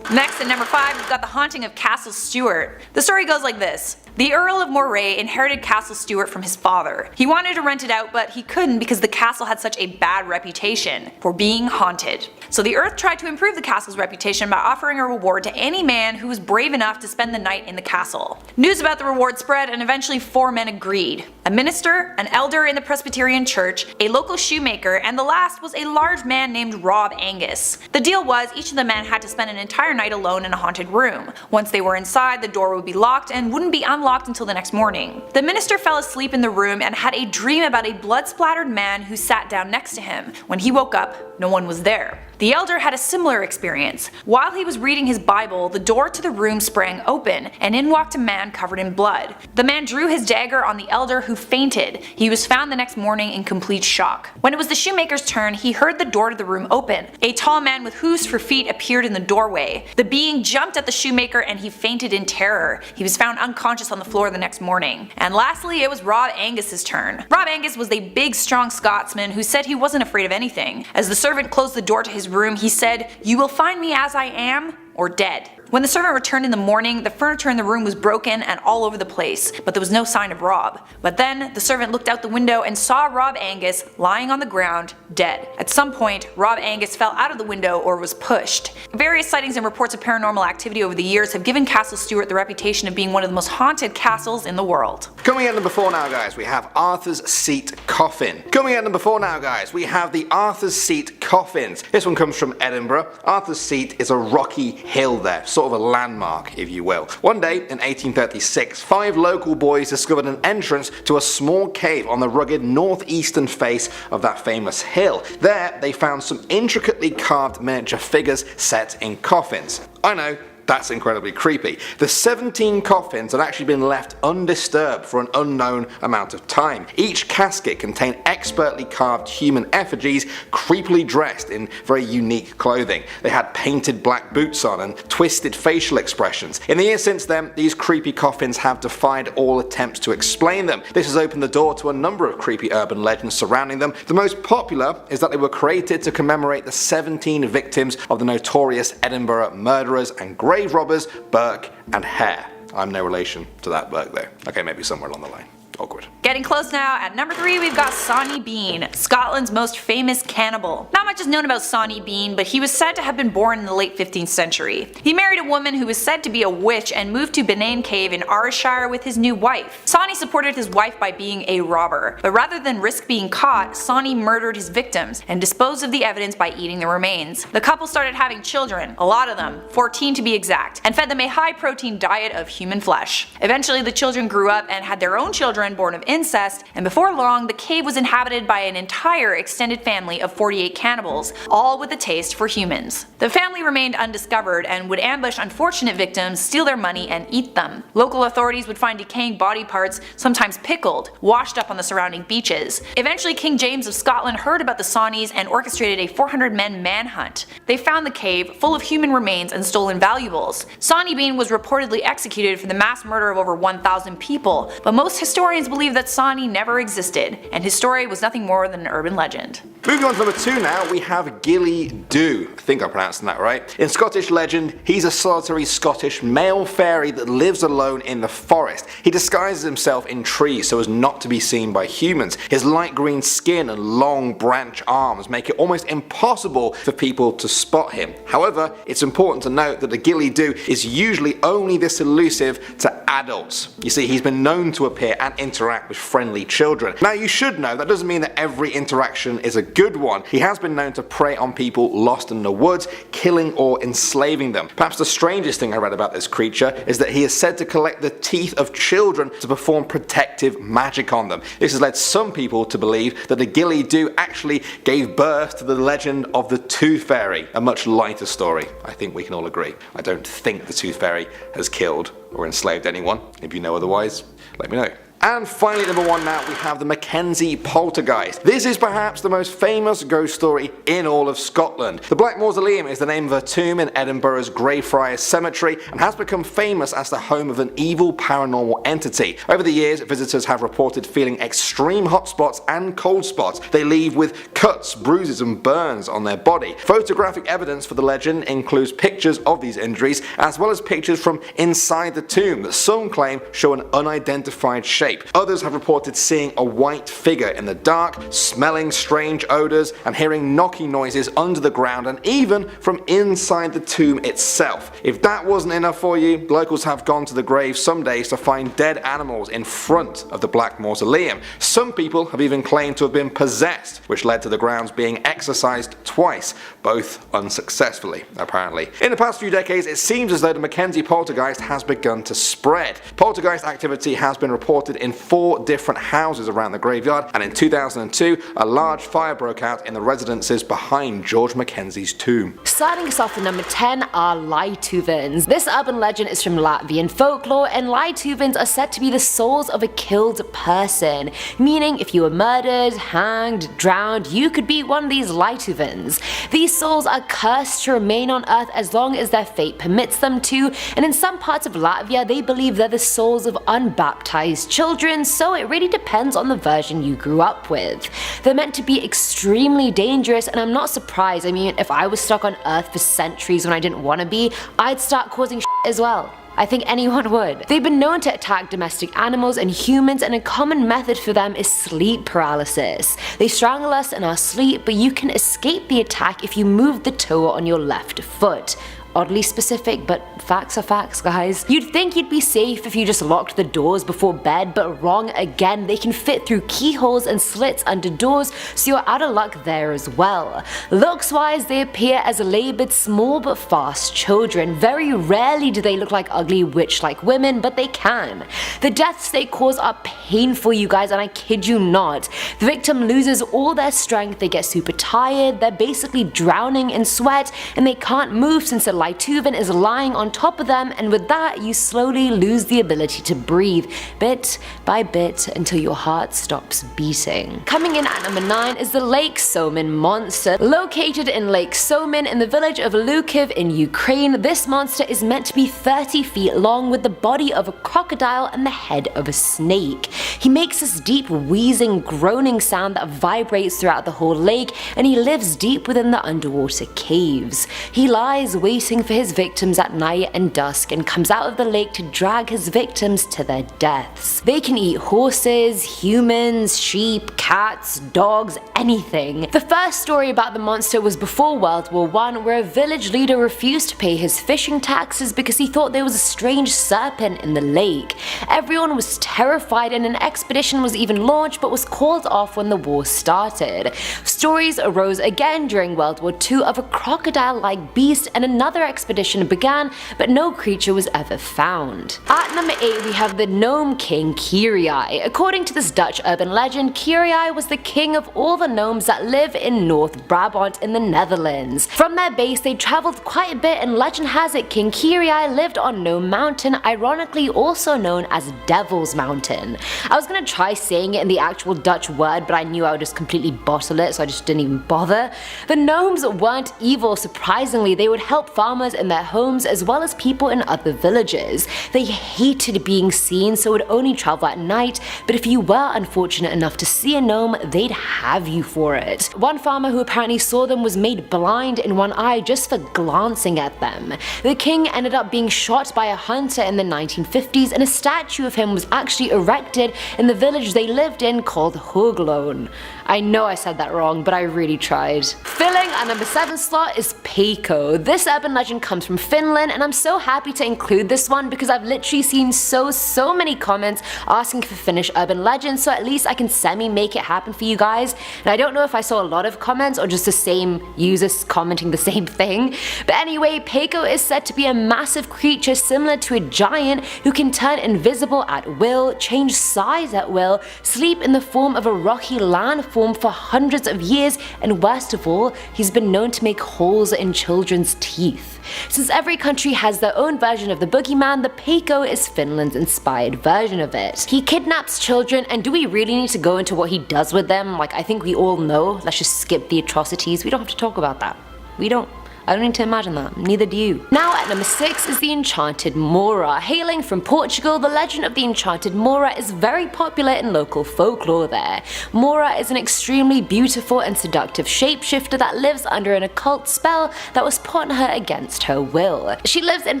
Next at number 5, we've got the haunting of Castle Stewart. The story goes like this. The Earl of Moray inherited Castle Stewart from his father. He wanted to rent it out, but he couldn't because the castle had such a bad reputation for being haunted. So the Earl tried to improve the castle's reputation by offering a reward to any man who was brave enough to spend the night in the castle. News about the reward spread, and eventually 4 men agreed. A minister, an elder in the Presbyterian church, a local shoemaker, and the last was a large man named Rob Angus. The deal was each of the men had to spend an entire night alone in a haunted room. Once they were inside, the door would be locked and wouldn't be unlocked until the next morning. The minister fell asleep in the room and had a dream about a blood-splattered man who sat down next to him. When he woke up, no one was there. The elder had a similar experience. While he was reading his Bible, the door to the room sprang open, and in walked a man covered in blood. The man drew his dagger on the elder, who fainted. He was found the next morning in complete shock. When it was the shoemaker's turn, he heard the door to the room open. A tall man with hooves for feet appeared in the doorway. The being jumped at the shoemaker and he fainted in terror. He was found unconscious on the floor the next morning. And lastly, it was Rob Angus's turn. Rob Angus was a big, strong Scotsman who said he wasn't afraid of anything. As the servant closed the door to his room, he said, "You will find me as I am, or dead." When the servant returned in the morning, the furniture in the room was broken and all over the place, but there was no sign of Rob. But then, the servant looked out the window and saw Rob Angus lying on the ground, dead. At some point, Rob Angus fell out of the window or was pushed. Various sightings and reports of paranormal activity over the years have given Castle Stuart the reputation of being one of the most haunted castles in the world. Coming at number 4 now, guys, we have Arthur's Seat Coffin. Coming at number 4 now, guys, we have the Arthur's Seat Coffins. This one comes from Edinburgh. Arthur's Seat is a rocky hill there, sort of a landmark, if you will. One day in 1836, 5 local boys discovered an entrance to a small cave on the rugged northeastern face of that famous hill. There, they found some intricately carved miniature figures set in coffins. I know, that's incredibly creepy. The 17 coffins had actually been left undisturbed for an unknown amount of time. Each casket contained expertly carved human effigies, creepily dressed in very unique clothing. They had painted black boots on and twisted facial expressions. In the years since then, these creepy coffins have defied all attempts to explain them. This has opened the door to a number of creepy urban legends surrounding them. The most popular is that they were created to commemorate the 17 victims of the notorious Edinburgh murderers and grave robbers Burke and Hare. I'm no relation to that Burke though. Okay, maybe somewhere along the line. Awkward. Getting close now. At number 3 we've got Sawney Bean, Scotland's most famous cannibal. Not much is known about Sawney Bean, but he was said to have been born in the late 15th century. He married a woman who was said to be a witch and moved to Benane Cave in Ayrshire with his new wife. Sawney supported his wife by being a robber, but rather than risk being caught, Sawney murdered his victims and disposed of the evidence by eating the remains. The couple started having children, a lot of them, 14 to be exact, and fed them a high protein diet of human flesh. Eventually the children grew up and had their own children born of incest, and before long the cave was inhabited by an entire extended family of 48 cannibals, all with a taste for humans. The family remained undiscovered and would ambush unfortunate victims, steal their money, and eat them. Local authorities would find decaying body parts, sometimes pickled, washed up on the surrounding beaches. Eventually King James of Scotland heard about the Sawneys and orchestrated a 400-men manhunt. They found the cave full of human remains and stolen valuables. Sawney Bean was reportedly executed for the mass murder of over 1,000 people, but most historians believe that Sawney never existed, and his story was nothing more than an urban legend. Moving on to number 2 now, we have Gilly Dhu. I think I'm pronouncing that right. In Scottish legend, he's a solitary Scottish male fairy that lives alone in the forest. He disguises himself in trees so as not to be seen by humans. His light green skin and long branch arms make it almost impossible for people to spot him. However, it's important to note that the Gilly Dhu is usually only this elusive to adults. You see, he's been known to appear and interact with friendly children. Now you should know that doesn't mean that every interaction is a good one. He has been known to prey on people lost in the woods, killing or enslaving them. Perhaps the strangest thing I read about this creature is that he is said to collect the teeth of children to perform protective magic on them. This has led some people to believe that the Gilly Dhu actually gave birth to the legend of the Tooth Fairy, a much lighter story. I think we can all agree. I don't think the Tooth Fairy has killed or enslaved anyone. If you know otherwise, let me know. And finally, number 1 now, we have the Mackenzie Poltergeist. This is perhaps the most famous ghost story in all of Scotland. The Black Mausoleum is the name of a tomb in Edinburgh's Greyfriars Cemetery and has become famous as the home of an evil paranormal entity. Over the years, visitors have reported feeling extreme hot spots and cold spots. They leave with cuts, bruises and burns on their body. Photographic evidence for the legend includes pictures of these injuries as well as pictures from inside the tomb that some claim show an unidentified shape. Others have reported seeing a white figure in the dark, smelling strange odours and hearing knocking noises under the ground and even from inside the tomb itself. If that wasn't enough for you, locals have gone to the grave some days to find dead animals in front of the Black Mausoleum. Some people have even claimed to have been possessed, which led to the grounds being exorcised twice, both unsuccessfully apparently. In the past few decades, it seems as though the Mackenzie Poltergeist has begun to spread. Poltergeist activity has been reported in 4 different houses around the graveyard, and in 2002 a large fire broke out in the residences behind George Mackenzie's tomb. Starting us off at number 10 are Laituvans. This urban legend is from Latvian folklore, and Laituvans are said to be the souls of a killed person, meaning if you were murdered, hanged, drowned, you could be one of these Laituvans. These souls are cursed to remain on earth as long as their fate permits them to, and in some parts of Latvia they believe they're the souls of unbaptized children, so it really depends on the version you grew up with. They're meant to be extremely dangerous, and I'm not surprised. I mean, if I was stuck on earth for centuries when I didn't want to be, I'd start causing shit as well. I think anyone would. They've been known to attack domestic animals and humans, and a common method for them is sleep paralysis. They strangle us in our sleep, but you can escape the attack if you move the toe on your left foot. Oddly specific, but facts are facts, guys. You'd think you'd be safe if you just locked the doors before bed, but wrong again. They can fit through keyholes and slits under doors, so you're out of luck there as well. Looks wise, they appear as labored, small but fast children. Very rarely do they look like ugly witch-like women, but they can. The deaths they cause are painful, you guys, and I kid you not. The victim loses all their strength, they get super tired, they're basically drowning in sweat, and they can't move since the Laituvan is lying on top of them, and with that you slowly lose the ability to breathe, bit by bit, until your heart stops beating. Coming in at number 9 is the Lake Somin monster. Located in Lake Somin in the village of Lukiv in Ukraine, this monster is meant to be 30 feet long with the body of a crocodile and the head of a snake. He makes this deep wheezing, groaning sound that vibrates throughout the whole lake, and he lives deep within the underwater caves. He lies waiting for his victims at night and dusk, and comes out of the lake to drag his victims to their deaths. They can eat horses, humans, sheep, cats, dogs, anything. The first story about the monster was before World War I, where a village leader refused to pay his fishing taxes because he thought there was a strange serpent in the lake. Everyone was terrified, and an expedition was even launched but was called off when the war started. Stories arose again during World War II of a crocodile-like beast, and another expedition began, but no creature was ever found. At number 8 we have the gnome king Kyrie. According to this Dutch urban legend, Kyrie was the king of all the gnomes that live in North Brabant in the Netherlands. From their base they travelled quite a bit, and legend has it King Kyrie lived on Gnome Mountain, ironically also known as Devil's Mountain. I was gonna try saying it in the actual Dutch word, but I knew I would just completely bottle it, so I just didn't even bother. The gnomes weren't evil, surprisingly. They would help farmers in their homes as well as people in other villages. They hated being seen, so would only travel at night, but if you were unfortunate enough to see a gnome, they'd have you for it. One farmer who apparently saw them was made blind in one eye just for glancing at them. The king ended up being shot by a hunter in the 1950s, and a statue of him was actually erected in the village they lived in called Höglön. I know I said that wrong, but I really tried. Filling our number 7 slot is Peikko. This urban legend comes from Finland, and I'm so happy to include this one because I've literally seen so many comments asking for Finnish urban legends, so at least I can semi-make it happen for you guys. And I don't know if I saw a lot of comments or just the same users commenting the same thing. But anyway, Peikko is said to be a massive creature similar to a giant who can turn invisible at will, change size at will, sleep in the form of a rocky landform for hundreds of years, and worst of all, he's been known to make holes in children's teeth. Since every country has their own version of the boogeyman, the Peikko is Finland's inspired version of it. He kidnaps children, and do we really need to go into what he does with them? Like, I think we all know. Let's just skip the atrocities. We don't have to talk about that. We don't. I don't need to imagine that, neither do you. Now at number 6 is the Enchanted Moura. Hailing from Portugal, the legend of the Enchanted Moura is very popular in local folklore there. Moura is an extremely beautiful and seductive shapeshifter that lives under an occult spell that was put on her against her will. She lives in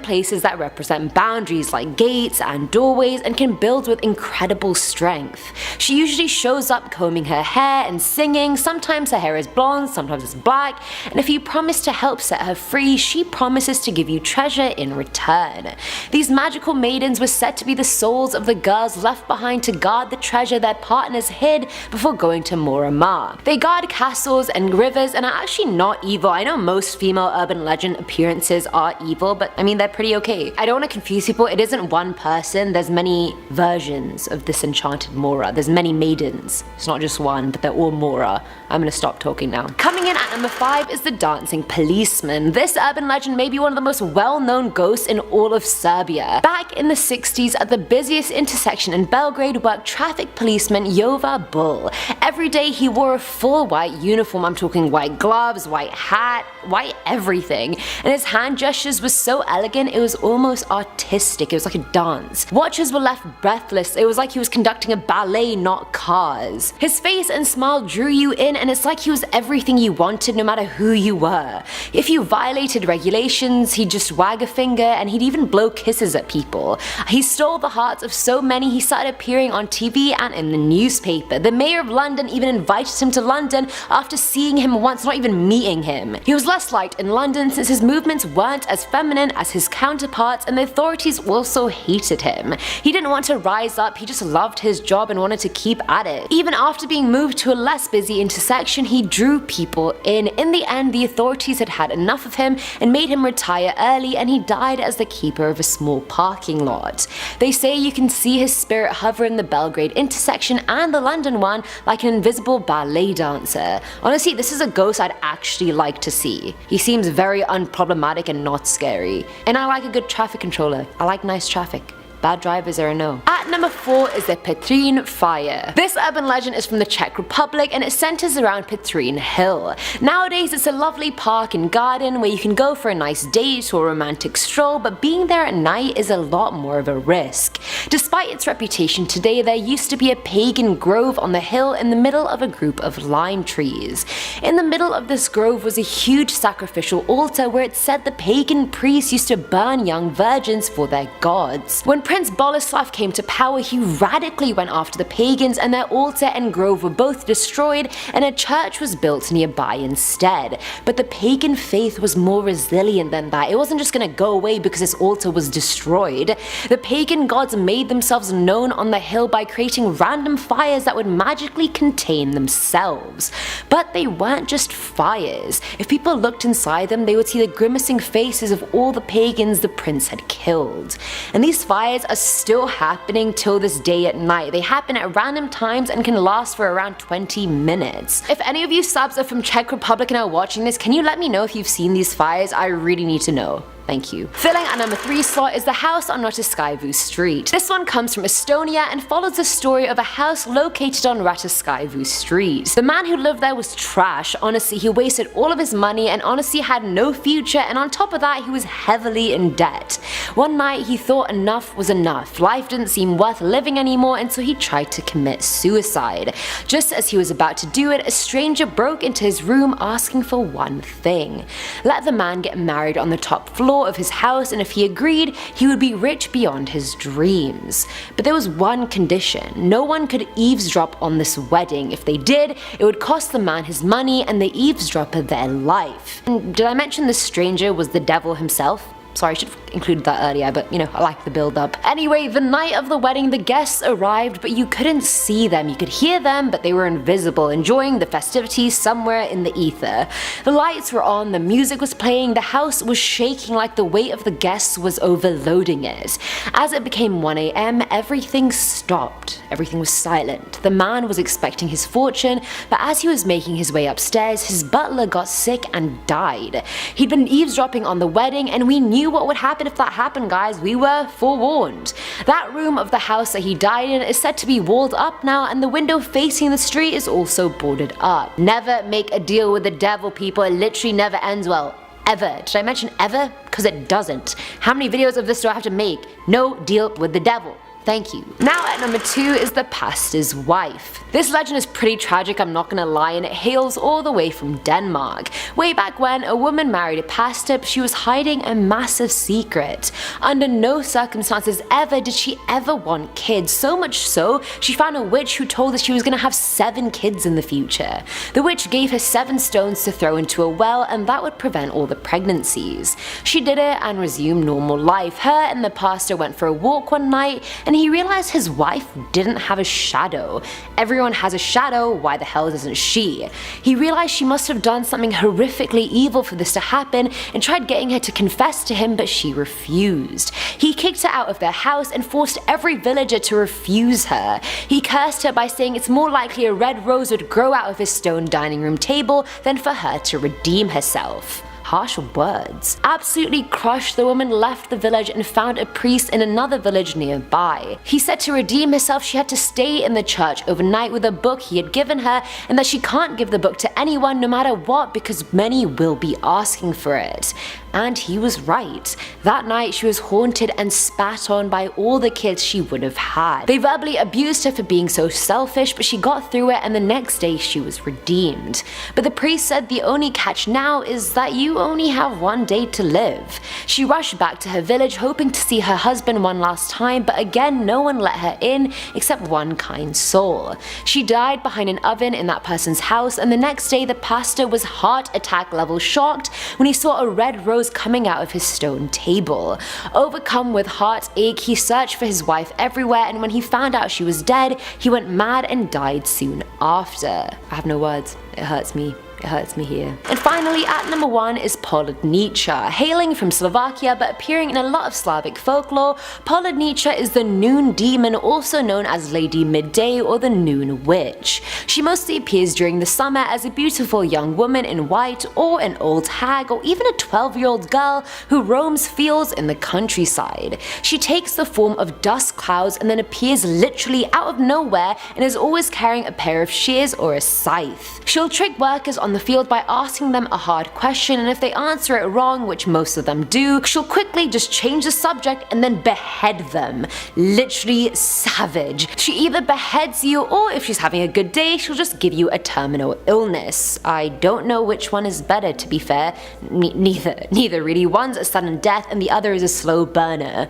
places that represent boundaries like gates and doorways, and can build with incredible strength. She usually shows up combing her hair and singing. Sometimes her hair is blonde, sometimes it's black, and if you promise to help set set her free, she promises to give you treasure in return. These magical maidens were said to be the souls of the girls left behind to guard the treasure their partners hid before going to Moramar. They guard castles and rivers and are actually not evil. I know most female urban legend appearances are evil, but I mean they're pretty okay. I don't want to confuse people, it isn't one person, there's many versions of this enchanted Mora. There's many maidens. It's not just one, but they're all Mora. I'm gonna stop talking now. Coming in at number 5 is the dancing policeman. This urban legend may be one of the most well-known ghosts in all of Serbia. Back in the 60s, at the busiest intersection in Belgrade worked traffic policeman Jova Bull. Every day he wore a full white uniform. I'm talking white gloves, white hat, white everything. And his hand gestures were so elegant it was almost artistic. It was like a dance. Watchers were left breathless. It was like he was conducting a ballet, not cars. His face and smile drew you in, and it's like he was everything you wanted no matter who you were. If you violated regulations, he'd just wag a finger, and he'd even blow kisses at people. He stole the hearts of so many he started appearing on TV and in the newspaper. The mayor of London even invited him to London after seeing him once, not even meeting him. He was less liked in London since his movements weren't as feminine as his counterparts, and the authorities also hated him. He didn't want to rise up, he just loved his job and wanted to keep at it. Even after being moved to a less busy intersection, he drew people in. In the end, the authorities had had enough of him and made him retire early, and he died as the keeper of a small parking lot. They say you can see his spirit hover in the Belgrade intersection and the London one like an invisible ballet dancer. Honestly, this is a ghost I'd actually like to see. He seems very unproblematic and not scary. And I like a good traffic controller. I like nice traffic. Bad drivers are a no. At number 4 is the Petrin Fire. This urban legend is from the Czech Republic and it centers around Petrin Hill. Nowadays it's a lovely park and garden where you can go for a nice date or romantic stroll, but being there at night is a lot more of a risk. Despite its reputation today, there used to be a pagan grove on the hill in the middle of a group of lime trees. In the middle of this grove was a huge sacrificial altar where it said the pagan priests used to burn young virgins for their gods. When Prince Boleslav came to power, he radically went after the pagans, and their altar and grove were both destroyed and a church was built nearby instead. But the pagan faith was more resilient than that. It wasn't just gonna go away because this altar was destroyed. The pagan gods made themselves known on the hill by creating random fires that would magically contain themselves. But they weren't just fires. If people looked inside them, they would see the grimacing faces of all the pagans the prince had killed. And these fires are still happening till this day at night. They happen at random times and can last for around 20 minutes. If any of you subs are from Czech Republic and are watching this, can you let me know if you've seen these fires? I really need to know. Thank you. Filling at number 3 slot is the house on Rataskyvu Street. This one comes from Estonia and follows the story of a house located on Rataskyvu Street. The man who lived there was trash. Honestly, he wasted all of his money and honestly had no future, and on top of that he was heavily in debt. One night he thought enough was enough. Life didn't seem worth living anymore, and so he tried to commit suicide. Just as he was about to do it, a stranger broke into his room asking for one thing. Let the man get married on the top floor of his house, and if he agreed, he would be rich beyond his dreams. But there was one condition: no one could eavesdrop on this wedding. If they did, it would cost the man his money and the eavesdropper their life. And did I mention this stranger was the devil himself? Sorry, I should have included that earlier, but you know, I like the build up. Anyway, the night of the wedding, the guests arrived, but you couldn't see them. You could hear them, but they were invisible, enjoying the festivities somewhere in the ether. The lights were on, the music was playing, the house was shaking like the weight of the guests was overloading it. As it became 1 AM, everything stopped. Everything was silent. The man was expecting his fortune, but as he was making his way upstairs, his butler got sick and died. He'd been eavesdropping on the wedding, and we knew what would happen if that happened, guys. We were forewarned. That room of the house that he died in is said to be walled up now, and the window facing the street is also boarded up. Never make a deal with the devil, people. It literally never ends well. Ever. Did I mention ever? Because it doesn't. How many videos of this do I have to make? No deal with the devil. Thank you. Now at number 2 is the pastor's wife. This legend is pretty tragic, I'm not gonna lie, and it hails all the way from Denmark. Way back when, a woman married a pastor, but she was hiding a massive secret. Under no circumstances ever did she ever want kids, so much so, she found a witch who told her she was gonna have 7 kids in the future. The witch gave her 7 stones to throw into a well, and that would prevent all the pregnancies. She did it and resumed normal life. Her and the pastor went for a walk one night, and he realized his wife didn't have a shadow. Everyone has a shadow, why the hell doesn't she? He realized she must have done something horrifically evil for this to happen and tried getting her to confess to him, but she refused. He kicked her out of their house and forced every villager to refuse her. He cursed her by saying it's more likely a red rose would grow out of his stone dining room table than for her to redeem herself. Harsh words. Absolutely crushed, the woman left the village and found a priest in another village nearby. He said to redeem herself she had to stay in the church overnight with a book he had given her, and that she can't give the book to anyone no matter what because many will be asking for it. And he was right. That night she was haunted and spat on by all the kids she would have had. They verbally abused her for being so selfish, but she got through it and the next day she was redeemed. But the priest said the only catch now is that you only have 1 day to live. She rushed back to her village hoping to see her husband one last time, but again no one let her in except one kind soul. She died behind an oven in that person's house, and the next day the pastor was heart attack level shocked when he saw a red rose coming out of his stone table. Overcome with heartache, he searched for his wife everywhere, and when he found out she was dead, he went mad and died soon after. I have no words. It hurts me. It hurts me here. And finally, at number 1 is Polodnica. Hailing from Slovakia but appearing in a lot of Slavic folklore, Polodnica is the noon demon, also known as Lady Midday or the Noon Witch. She mostly appears during the summer as a beautiful young woman in white, or an old hag, or even a 12-year-old girl who roams fields in the countryside. She takes the form of dust clouds and then appears literally out of nowhere and is always carrying a pair of shears or a scythe. She'll trick workers on the field by asking them a hard question, and if they answer it wrong, which most of them do, she'll quickly just change the subject and then behead them. Literally savage. She either beheads you, or if she's having a good day, she'll just give you a terminal illness. I don't know which one is better, to be fair. Neither really. One's a sudden death and the other is a slow burner.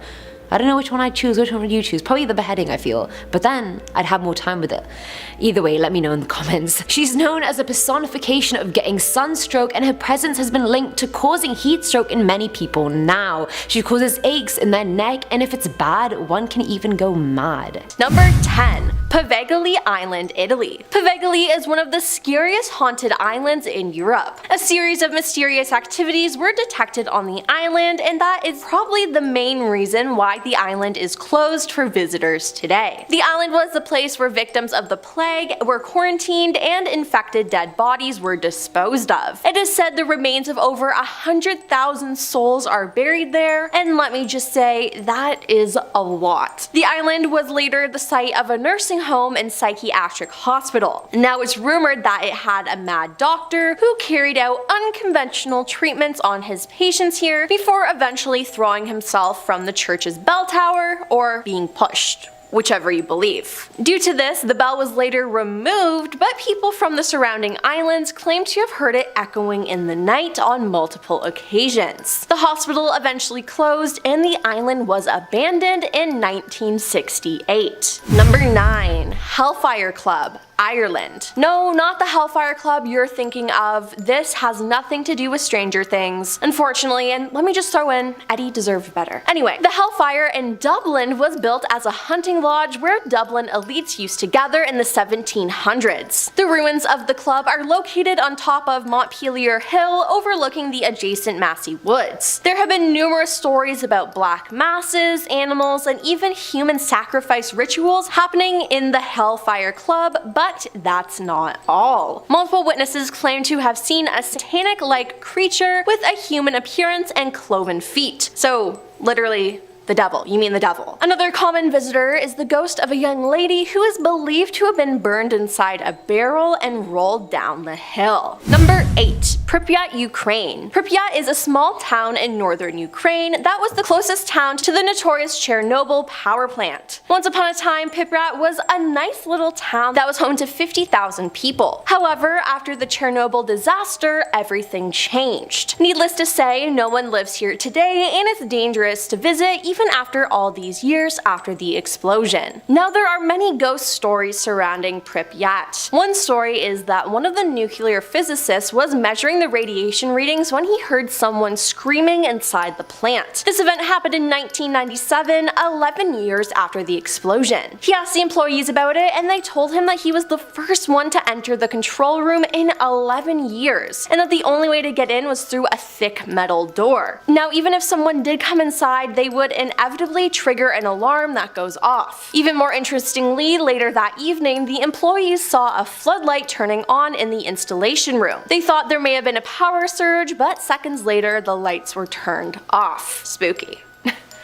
I don't know which one I'd choose. Which one would you choose? Probably the beheading, I feel. But then I'd have more time with it. Either way, let me know in the comments. She's known as a personification of getting sunstroke, and her presence has been linked to causing heat stroke in many people now. She causes aches in their neck, and if it's bad, one can even go mad. Number 10. Pavegale Island, Italy. Pavegale is one of the scariest haunted islands in Europe. A series of mysterious activities were detected on the island, and that is probably the main reason why the island is closed for visitors today. The island was the place where victims of the plague were quarantined and infected dead bodies were disposed of. It is said the remains of over 100,000 souls are buried there, and let me just say, that is a lot. The island was later the site of a nursing home and psychiatric hospital. Now it's rumored that it had a mad doctor who carried out unconventional treatments on his patients here before eventually throwing himself from the church's bell tower or being pushed, whichever you believe. Due to this, the bell was later removed, but people from the surrounding islands claim to have heard it echoing in the night on multiple occasions. The hospital eventually closed and the island was abandoned in 1968. Number 9. Hellfire Club, Ireland. No, not the Hellfire Club you're thinking of. This has nothing to do with Stranger Things, unfortunately, and let me just throw in, Eddie deserved better. Anyway, the Hellfire in Dublin was built as a hunting lodge where Dublin elites used to gather in the 1700s. The ruins of the club are located on top of Montpelier Hill overlooking the adjacent Massey Woods. There have been numerous stories about black masses, animals, and even human sacrifice rituals happening in the Hellfire Club, but that's not all. Multiple witnesses claim to have seen a satanic-like creature with a human appearance and cloven feet. So literally, The devil. You mean the devil. Another common visitor is the ghost of a young lady who is believed to have been burned inside a barrel and rolled down the hill. Number 8. Pripyat, Ukraine. Pripyat is a small town in northern Ukraine that was the closest town to the notorious Chernobyl power plant. Once upon a time, Pripyat was a nice little town that was home to 50,000 people. However, after the Chernobyl disaster, everything changed. Needless to say, no one lives here today, and it's dangerous to visit even after all these years after the explosion. Now, there are many ghost stories surrounding Pripyat. One story is that one of the nuclear physicists was measuring the radiation readings when he heard someone screaming inside the plant. This event happened in 1997, 11 years after the explosion. He asked the employees about it, and they told him that he was the first one to enter the control room in 11 years, and that the only way to get in was through a thick metal door. Now, even if someone did come inside, they would inevitably trigger an alarm that goes off. Even more interestingly, later that evening, the employees saw a floodlight turning on in the installation room. They thought there may have been a power surge, but seconds later, the lights were turned off. Spooky.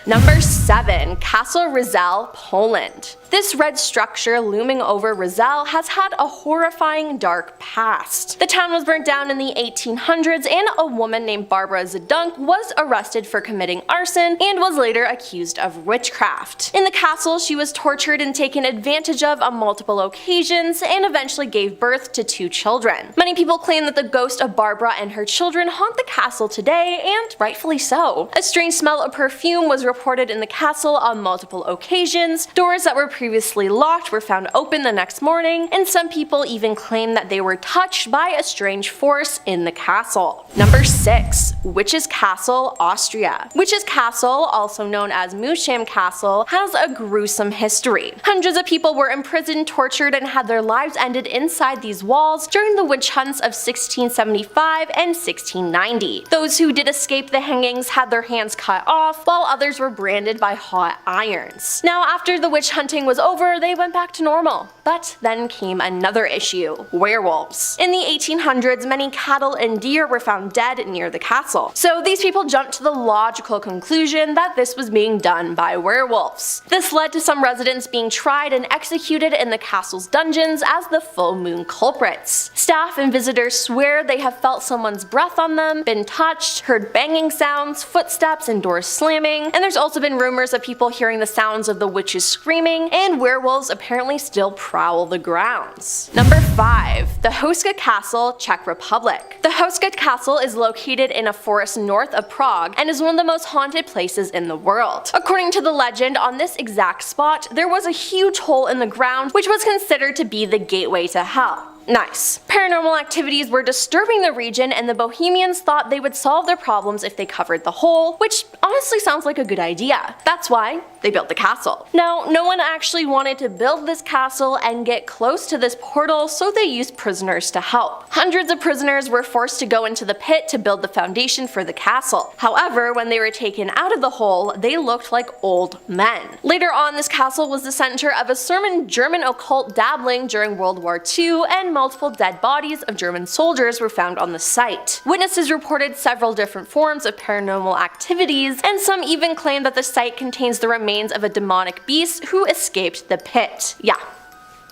Number 7. Castle Ryzel, Poland. This red structure looming over Ryzel has had a horrifying dark past. The town was burnt down in the 1800s, and a woman named Barbara Zdunk was arrested for committing arson and was later accused of witchcraft. In the castle, she was tortured and taken advantage of on multiple occasions and eventually gave birth to 2 children. Many people claim that the ghost of Barbara and her children haunt the castle today, and rightfully so. A strange smell of perfume was reported in the castle on multiple occasions. Doors that were previously locked were found open the next morning, and some people even claim that they were touched by a strange force in the castle. Number 6. Witch's Castle, Austria. Witch's Castle, also known as Musham Castle, has a gruesome history. Hundreds of people were imprisoned, tortured, and had their lives ended inside these walls during the witch hunts of 1675 and 1690. Those who did escape the hangings had their hands cut off, while others were branded by hot irons. Now, after the witch hunting was over, they went back to normal. But then came another issue: werewolves. In the 1800s, many cattle and deer were found dead near the castle. So these people jumped to the logical conclusion that this was being done by werewolves. This led to some residents being tried and executed in the castle's dungeons as the full moon culprits. Staff and visitors swear they have felt someone's breath on them, been touched, heard banging sounds, footsteps, and doors slamming, and there's also been rumors of people hearing the sounds of the witches screaming, and werewolves apparently still prowl the grounds. Number 5. The Houska Castle, Czech Republic. The Houska Castle is located in a forest north of Prague and is one of the most haunted places in the world. According to the legend, on this exact spot, there was a huge hole in the ground which was considered to be the gateway to hell. Nice. Paranormal activities were disturbing the region, and the Bohemians thought they would solve their problems if they covered the hole, which honestly sounds like a good idea. That's why they built the castle. Now, no one actually wanted to build this castle and get close to this portal, so they used prisoners to help. Hundreds of prisoners were forced to go into the pit to build the foundation for the castle. However, when they were taken out of the hole, they looked like old men. Later on, this castle was the center of a German occult dabbling during World War II, and multiple dead bodies of German soldiers were found on the site. Witnesses reported several different forms of paranormal activities, and some even claimed that the site contains the remains of a demonic beast who escaped the pit. Yeah.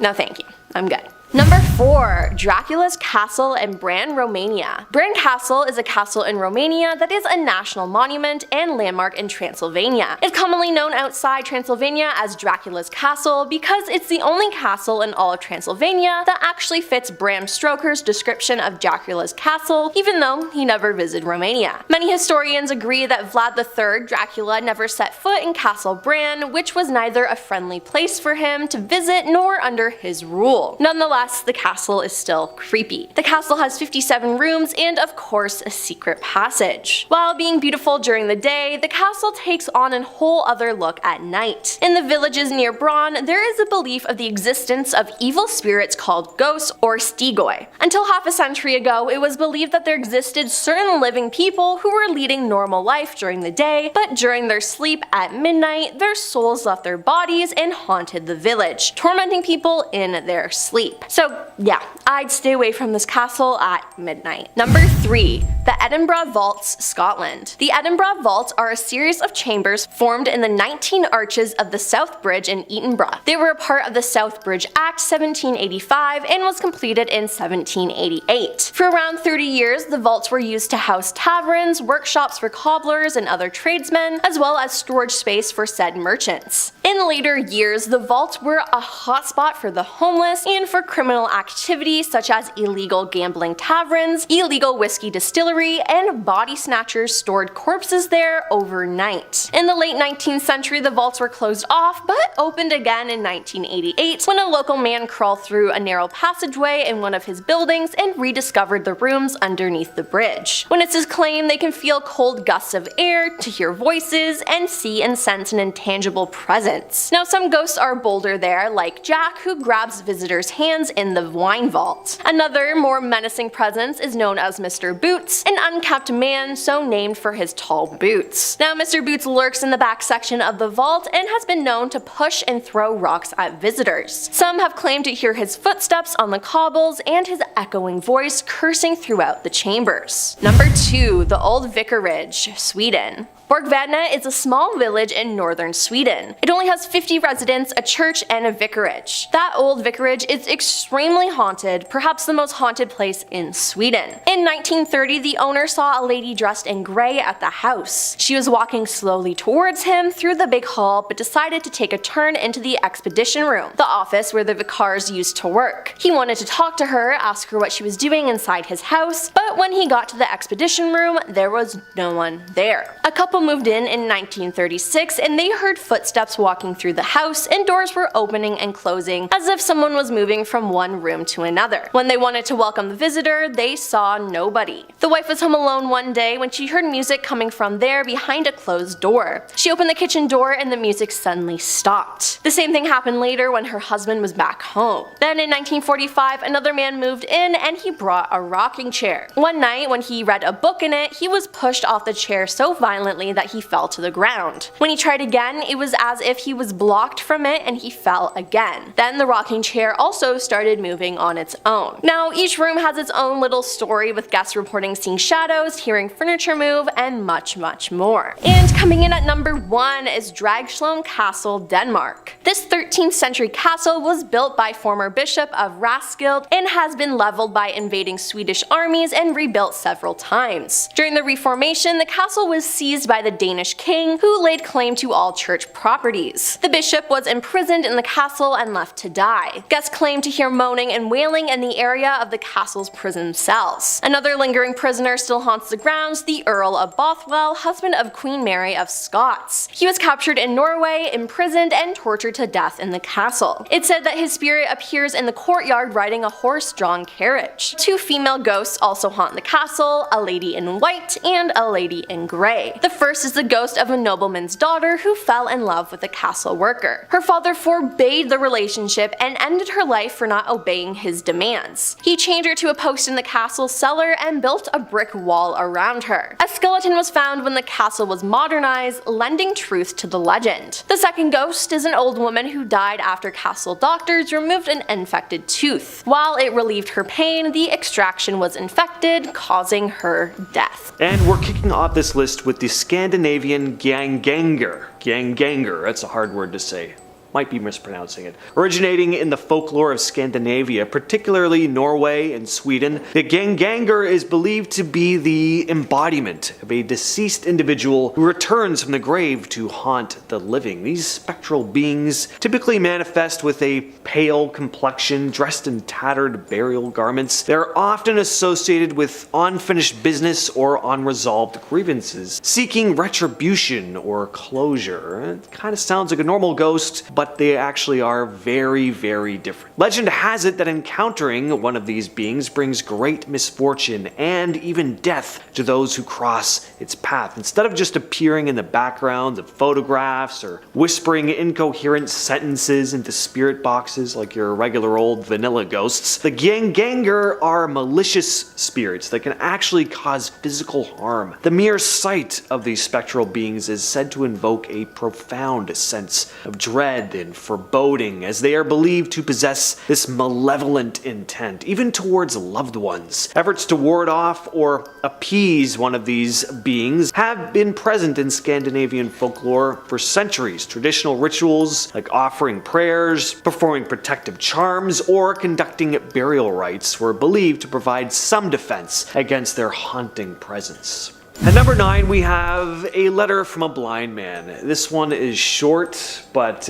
No thank you. I'm good. Number 4. Dracula's Castle in Bran, Romania. Bran Castle is a castle in Romania that is a national monument and landmark in Transylvania. It's commonly known outside Transylvania as Dracula's Castle because it's the only castle in all of Transylvania that actually fits Bram Stoker's description of Dracula's castle, even though he never visited Romania. Many historians agree that Vlad III, Dracula, never set foot in Castle Bran, which was neither a friendly place for him to visit nor under his rule. Nonetheless, the castle is still creepy. The castle has 57 rooms and, of course, a secret passage. While being beautiful during the day, the castle takes on a whole other look at night. In the villages near Bran, there is a belief of the existence of evil spirits called ghosts or stigoi. Until half a century ago, it was believed that there existed certain living people who were leading normal life during the day, but during their sleep at midnight, their souls left their bodies and haunted the village, tormenting people in their sleep. So yeah, I'd stay away from this castle at midnight. Number 3. The Edinburgh Vaults, Scotland. The Edinburgh Vaults are a series of chambers formed in the 19 arches of the South Bridge in Edinburgh. They were a part of the South Bridge Act 1785 and was completed in 1788. For around 30 years, the vaults were used to house taverns, workshops for cobblers and other tradesmen, as well as storage space for said merchants. In later years, the vaults were a hotspot for the homeless and for criminal activity such as illegal gambling taverns, illegal whiskey distillery, and body snatchers stored corpses there overnight. In the late 19th century, the vaults were closed off, but opened again in 1988 when a local man crawled through a narrow passageway in one of his buildings and rediscovered the rooms underneath the bridge. Witnesses claim they can feel cold gusts of air, to hear voices, and see and sense an intangible presence. Now, some ghosts are bolder there, like Jack, who grabs visitors' hands in the wine vault. Another, more menacing presence is known as Mr. Boots, an unkept man so named for his tall boots. Now, Mr. Boots lurks in the back section of the vault and has been known to push and throw rocks at visitors. Some have claimed to hear his footsteps on the cobbles and his echoing voice cursing throughout the chambers. Number 2. The Old Vicarage, Sweden. Borgvattna is a small village in northern Sweden. It only has 50 residents, a church, and a vicarage. That old vicarage is extremely haunted, perhaps the most haunted place in Sweden. In 1930, the owner saw a lady dressed in grey at the house. She was walking slowly towards him through the big hall, but decided to take a turn into the expedition room, the office where the vicars used to work. He wanted to talk to her, ask her what she was doing inside his house, but when he got to the expedition room, there was no one there. A couple moved in 1936 and they heard footsteps walking through the house and doors were opening and closing as if someone was moving from one room to another. When they wanted to welcome the visitor, they saw nobody. The wife was home alone one day when she heard music coming from there behind a closed door. She opened the kitchen door and the music suddenly stopped. The same thing happened later when her husband was back home. Then in 1945, another man moved in and he brought a rocking chair. One night when he read a book in it, he was pushed off the chair so violently that he fell to the ground. When he tried again, it was as if he was blocked from it and he fell again. Then the rocking chair also started moving on its own. Now, each room has its own little story, with guests reporting seeing shadows, hearing furniture move, and much, much more. And coming in at number 1 is Dragslone Castle, Denmark. This 13th century castle was built by former Bishop of Roskilde and has been leveled by invading Swedish armies and rebuilt several times. During the Reformation, the castle was seized by the Danish king, who laid claim to all church properties. The bishop was imprisoned in the castle and left to die. Guests claimed to hear moaning and wailing in the area of the castle's prison cells. Another lingering prisoner still haunts the grounds, the Earl of Bothwell, husband of Queen Mary of Scots. He was captured in Norway, imprisoned, and tortured to death in the castle. It's said that his spirit appears in the courtyard riding a horse-drawn carriage. 2 female ghosts also haunt the castle, a lady in white and a lady in grey. The first is the ghost of a nobleman's daughter who fell in love with a castle worker. Her father forbade the relationship and ended her life for not obeying his demands. He chained her to a post in the castle cellar and built a brick wall around her. A skeleton was found when the castle was modernized, lending truth to the legend. The second ghost is an old woman who died after castle doctors removed an infected tooth. While it relieved her pain, the extraction was infected, causing her death. And we're kicking off this list with the Scandinavian Ganganger, that's a hard word to say. Might be mispronouncing it. Originating in the folklore of Scandinavia, particularly Norway and Sweden, the Ganganger is believed to be the embodiment of a deceased individual who returns from the grave to haunt the living. These spectral beings typically manifest with a pale complexion, dressed in tattered burial garments. They're often associated with unfinished business or unresolved grievances, seeking retribution or closure. It kind of sounds like a normal ghost, but they actually are very, very different. Legend has it that encountering one of these beings brings great misfortune and even death to those who cross its path. Instead of just appearing in the background of photographs or whispering incoherent sentences into spirit boxes like your regular old vanilla ghosts, the Ganganger are malicious spirits that can actually cause physical harm. The mere sight of these spectral beings is said to invoke a profound sense of dread dread and foreboding, as they are believed to possess this malevolent intent, even towards loved ones. Efforts to ward off or appease one of these beings have been present in Scandinavian folklore for centuries. Traditional rituals like offering prayers, performing protective charms, or conducting burial rites were believed to provide some defense against their haunting presence. At number 9, we have A Letter from a Blind Man. This one is short, but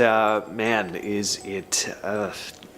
man, is it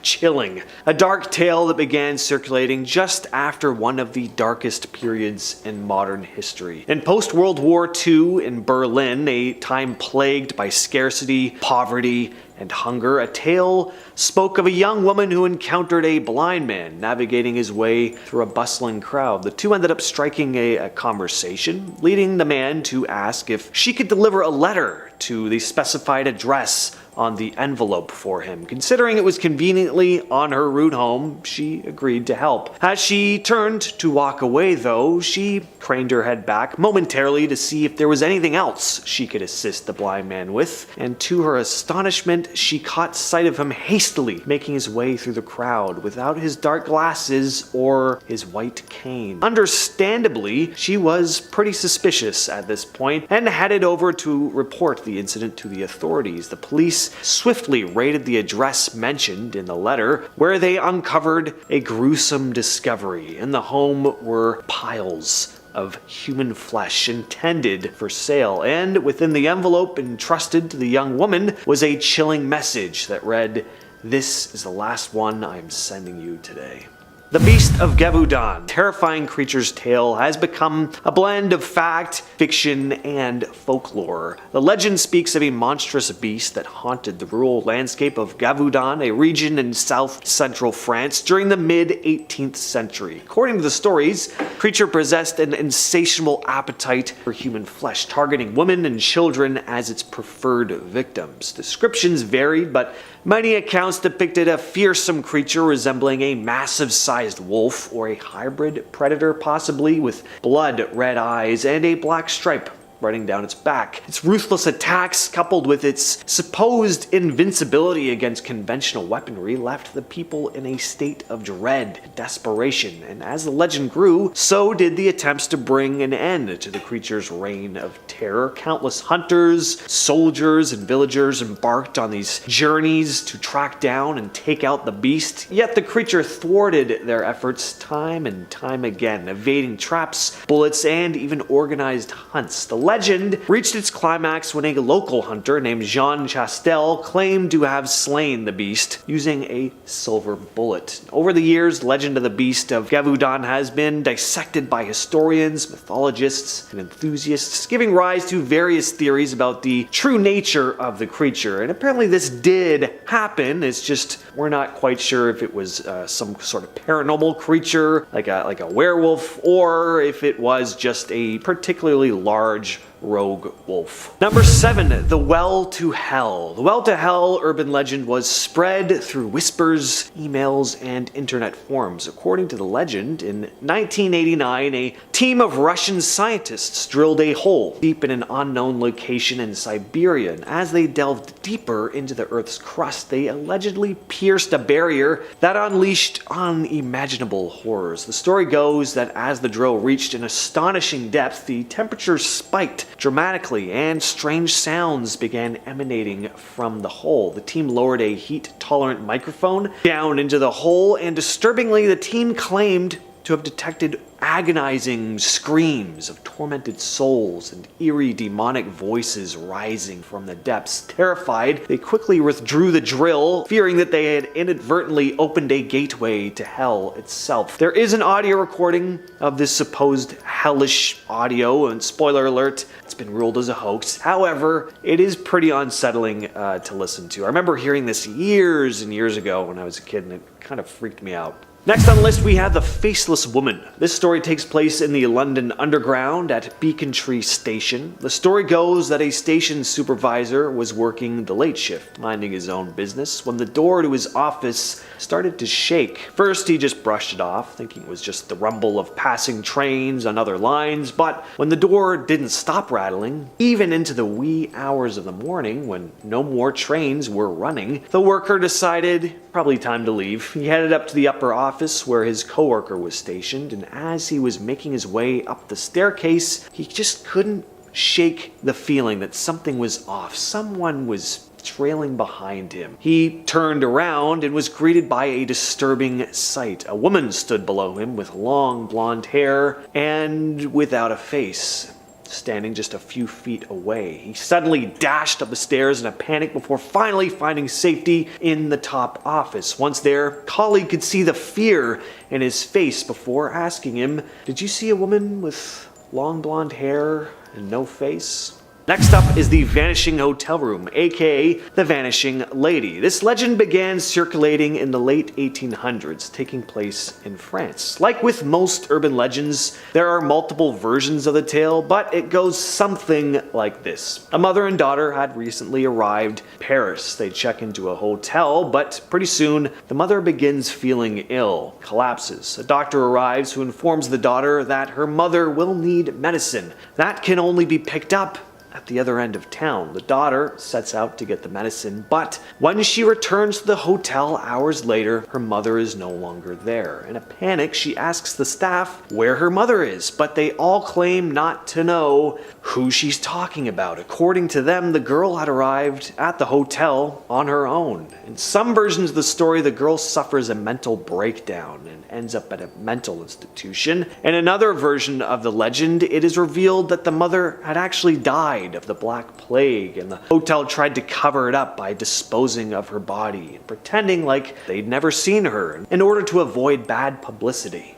chilling. A dark tale that began circulating just after one of the darkest periods in modern history. In post-World War II in Berlin, a time plagued by scarcity, poverty, and hunger, a tale spoke of a young woman who encountered a blind man navigating his way through a bustling crowd. The two ended up striking a conversation, leading the man to ask if she could deliver a letter to the specified address on the envelope for him. Considering it was conveniently on her route home, she agreed to help. As she turned to walk away though, she craned her head back momentarily to see if there was anything else she could assist the blind man with, and to her astonishment, she caught sight of him hastily making his way through the crowd without his dark glasses or his white cane. Understandably, she was pretty suspicious at this point and headed over to report the incident to the authorities. The police swiftly raided the address mentioned in the letter, where they uncovered a gruesome discovery. In the home were piles of human flesh intended for sale, and within the envelope entrusted to the young woman was a chilling message that read, "This is the last one I'm sending you today." The Beast of Galan, terrifying creature's tale, has become a blend of fact, fiction, and folklore. The legend speaks of a monstrous beast that haunted the rural landscape of Gavaudan, a region in south-central France, during the mid-18th century. According to the stories, the creature possessed an insatiable appetite for human flesh, targeting women and children as its preferred victims. Descriptions varied, but many accounts depicted a fearsome creature resembling a massive-sized wolf or a hybrid predator, possibly with blood-red eyes and a black stripe running down its back. Its ruthless attacks, coupled with its supposed invincibility against conventional weaponry, left the people in a state of dread, desperation, and as the legend grew, so did the attempts to bring an end to the creature's reign of terror. Countless hunters, soldiers, and villagers embarked on these journeys to track down and take out the beast, yet the creature thwarted their efforts time and time again, evading traps, bullets, and even organized hunts. The legend reached its climax when a local hunter named Jean Chastel claimed to have slain the beast using a silver bullet. Over the years, the legend of the Beast of Gavaudan has been dissected by historians, mythologists, and enthusiasts, giving rise to various theories about the true nature of the creature. And apparently this did happen, it's just we're not quite sure if it was some sort of paranormal creature, like a werewolf, or if it was just a particularly large rogue wolf. Number 7, The Well to Hell. The Well to Hell urban legend was spread through whispers, emails, and internet forums. According to the legend, in 1989, a team of Russian scientists drilled a hole deep in an unknown location in Siberia, and as they delved deeper into the Earth's crust, they allegedly pierced a barrier that unleashed unimaginable horrors. The story goes that as the drill reached an astonishing depth, the temperature spiked dramatically and strange sounds began emanating from the hole. The team lowered a heat-tolerant microphone down into the hole, and disturbingly, the team claimed to have detected agonizing screams of tormented souls and eerie demonic voices rising from the depths. Terrified, they quickly withdrew the drill, fearing that they had inadvertently opened a gateway to hell itself. There is an audio recording of this supposed hellish audio, and spoiler alert, it's been ruled as a hoax. However, it is pretty unsettling to listen to. I remember hearing this years and years ago when I was a kid, and it kind of freaked me out. Next on the list we have The Faceless Woman. This story takes place in the London Underground at Beacon Tree Station. The story goes that a station supervisor was working the late shift, minding his own business, when the door to his office started to shake. First he just brushed it off, thinking it was just the rumble of passing trains on other lines, but when the door didn't stop rattling, even into the wee hours of the morning when no more trains were running, the worker decided probably time to leave. He headed up to the upper office where his coworker was stationed, and as he was making his way up the staircase, he just couldn't shake the feeling that something was off. Someone was trailing behind him. He turned around and was greeted by a disturbing sight. A woman stood below him with long blonde hair and without a face, standing just a few feet away. He suddenly dashed up the stairs in a panic before finally finding safety in the top office. Once there, colleague could see the fear in his face before asking him, "Did you see a woman with long blonde hair and no face?" Next up is the Vanishing Hotel Room, aka the Vanishing Lady. This legend began circulating in the late 1800s, taking place in France. Like with most urban legends, there are multiple versions of the tale, but it goes something like this. A mother and daughter had recently arrived in Paris. They check into a hotel, but pretty soon the mother begins feeling ill, collapses. A doctor arrives who informs the daughter that her mother will need medicine. That can only be picked up at the other end of town. The daughter sets out to get the medicine, but when she returns to the hotel hours later, her mother is no longer there. In a panic, she asks the staff where her mother is, but they all claim not to know who she's talking about. According to them, the girl had arrived at the hotel on her own. In some versions of the story, the girl suffers a mental breakdown and ends up at a mental institution. In another version of the legend, it is revealed that the mother had actually died of the Black Plague, and the hotel tried to cover it up by disposing of her body and pretending like they'd never seen her in order to avoid bad publicity.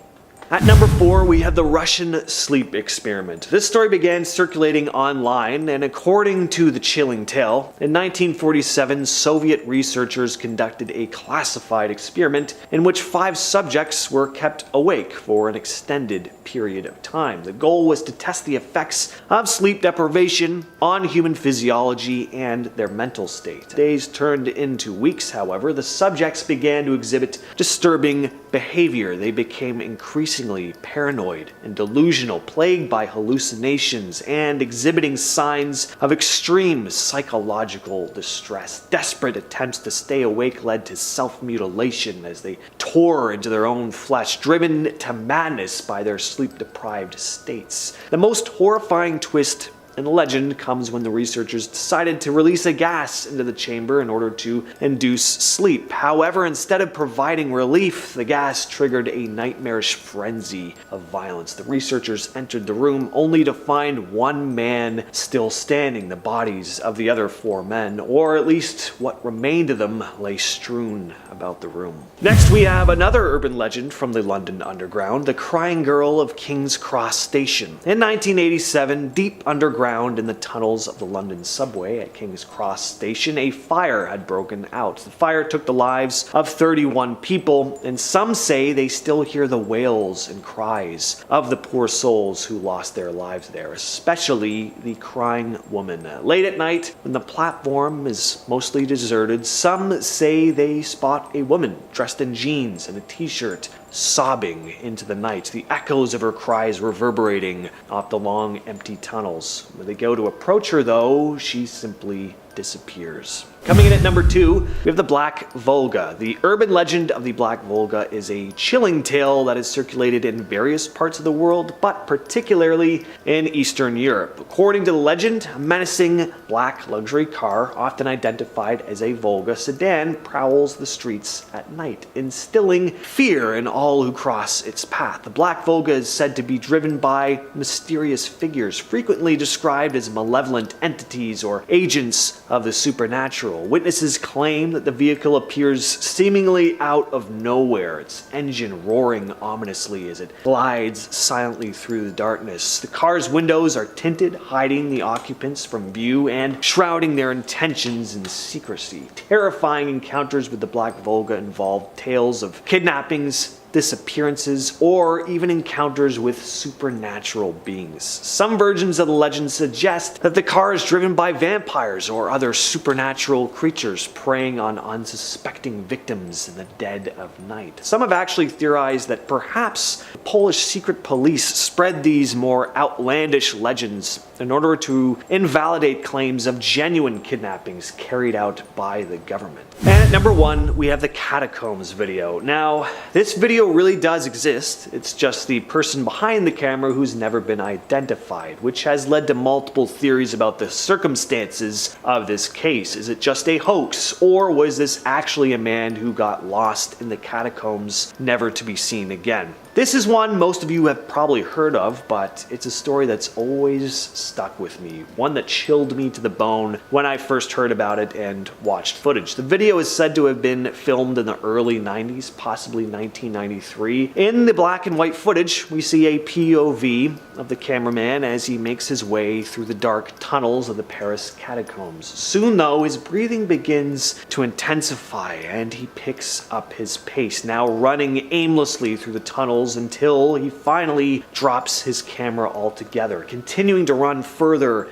At number 4, we have the Russian sleep experiment. This story began circulating online, and according to the chilling tale, in 1947, Soviet researchers conducted a classified experiment in which 5 subjects were kept awake for an extended period of time. The goal was to test the effects of sleep deprivation on human physiology and their mental state. Days turned into weeks, however. The subjects began to exhibit disturbing behavior. They became increasingly paranoid and delusional, plagued by hallucinations and exhibiting signs of extreme psychological distress. Desperate attempts to stay awake led to self-mutilation as they tore into their own flesh, driven to madness by their sleep-deprived states. The most horrifying twist in the legend comes when the researchers decided to release a gas into the chamber in order to induce sleep. However, instead of providing relief, the gas triggered a nightmarish frenzy of violence. The researchers entered the room only to find one man still standing. The bodies of the other 4 men, or at least what remained of them, lay strewn about the room. Next, we have another urban legend from the London Underground, the Crying Girl of King's Cross Station. In 1987, deep underground in the tunnels of the London subway at King's Cross Station, a fire had broken out. The fire took the lives of 31 people, and some say they still hear the wails and cries of the poor souls who lost their lives there, especially the crying woman. Late at night, when the platform is mostly deserted, some say they spot a woman dressed in jeans and a t-shirt, sobbing into the night, the echoes of her cries reverberating off the long, empty tunnels. When they go to approach her, though, she simply disappears. Coming in at number 2, we have the Black Volga. The urban legend of the Black Volga is a chilling tale that is circulated in various parts of the world, but particularly in Eastern Europe. According to the legend, a menacing black luxury car, often identified as a Volga sedan, prowls the streets at night, instilling fear in all who cross its path. The Black Volga is said to be driven by mysterious figures, frequently described as malevolent entities or agents of the supernatural. Witnesses claim that the vehicle appears seemingly out of nowhere, its engine roaring ominously as it glides silently through the darkness. The car's windows are tinted, hiding the occupants from view and shrouding their intentions in secrecy. Terrifying encounters with the Black Volga involve tales of kidnappings, disappearances, or even encounters with supernatural beings. Some versions of the legend suggest that the car is driven by vampires or other supernatural creatures preying on unsuspecting victims in the dead of night. Some have actually theorized that perhaps the Polish secret police spread these more outlandish legends in order to invalidate claims of genuine kidnappings carried out by the government. And at number 1, we have the Catacombs video. Now, this video really does exist. It's just the person behind the camera who's never been identified, which has led to multiple theories about the circumstances of this case. Is it just a hoax, or was this actually a man who got lost in the catacombs, never to be seen again? This is one most of you have probably heard of, but it's a story that's always stuck with me. One that chilled me to the bone when I first heard about it and watched footage. The video is said to have been filmed in the early 90s, possibly 1993. In the black and white footage, we see a POV of the cameraman as he makes his way through the dark tunnels of the Paris catacombs. Soon though, his breathing begins to intensify and he picks up his pace, now running aimlessly through the tunnels until he finally drops his camera altogether. Continuing to run further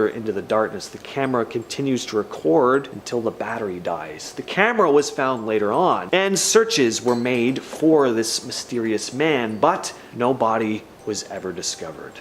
into the darkness, the camera continues to record until the battery dies. The camera was found later on, and searches were made for this mysterious man, but no body was ever discovered.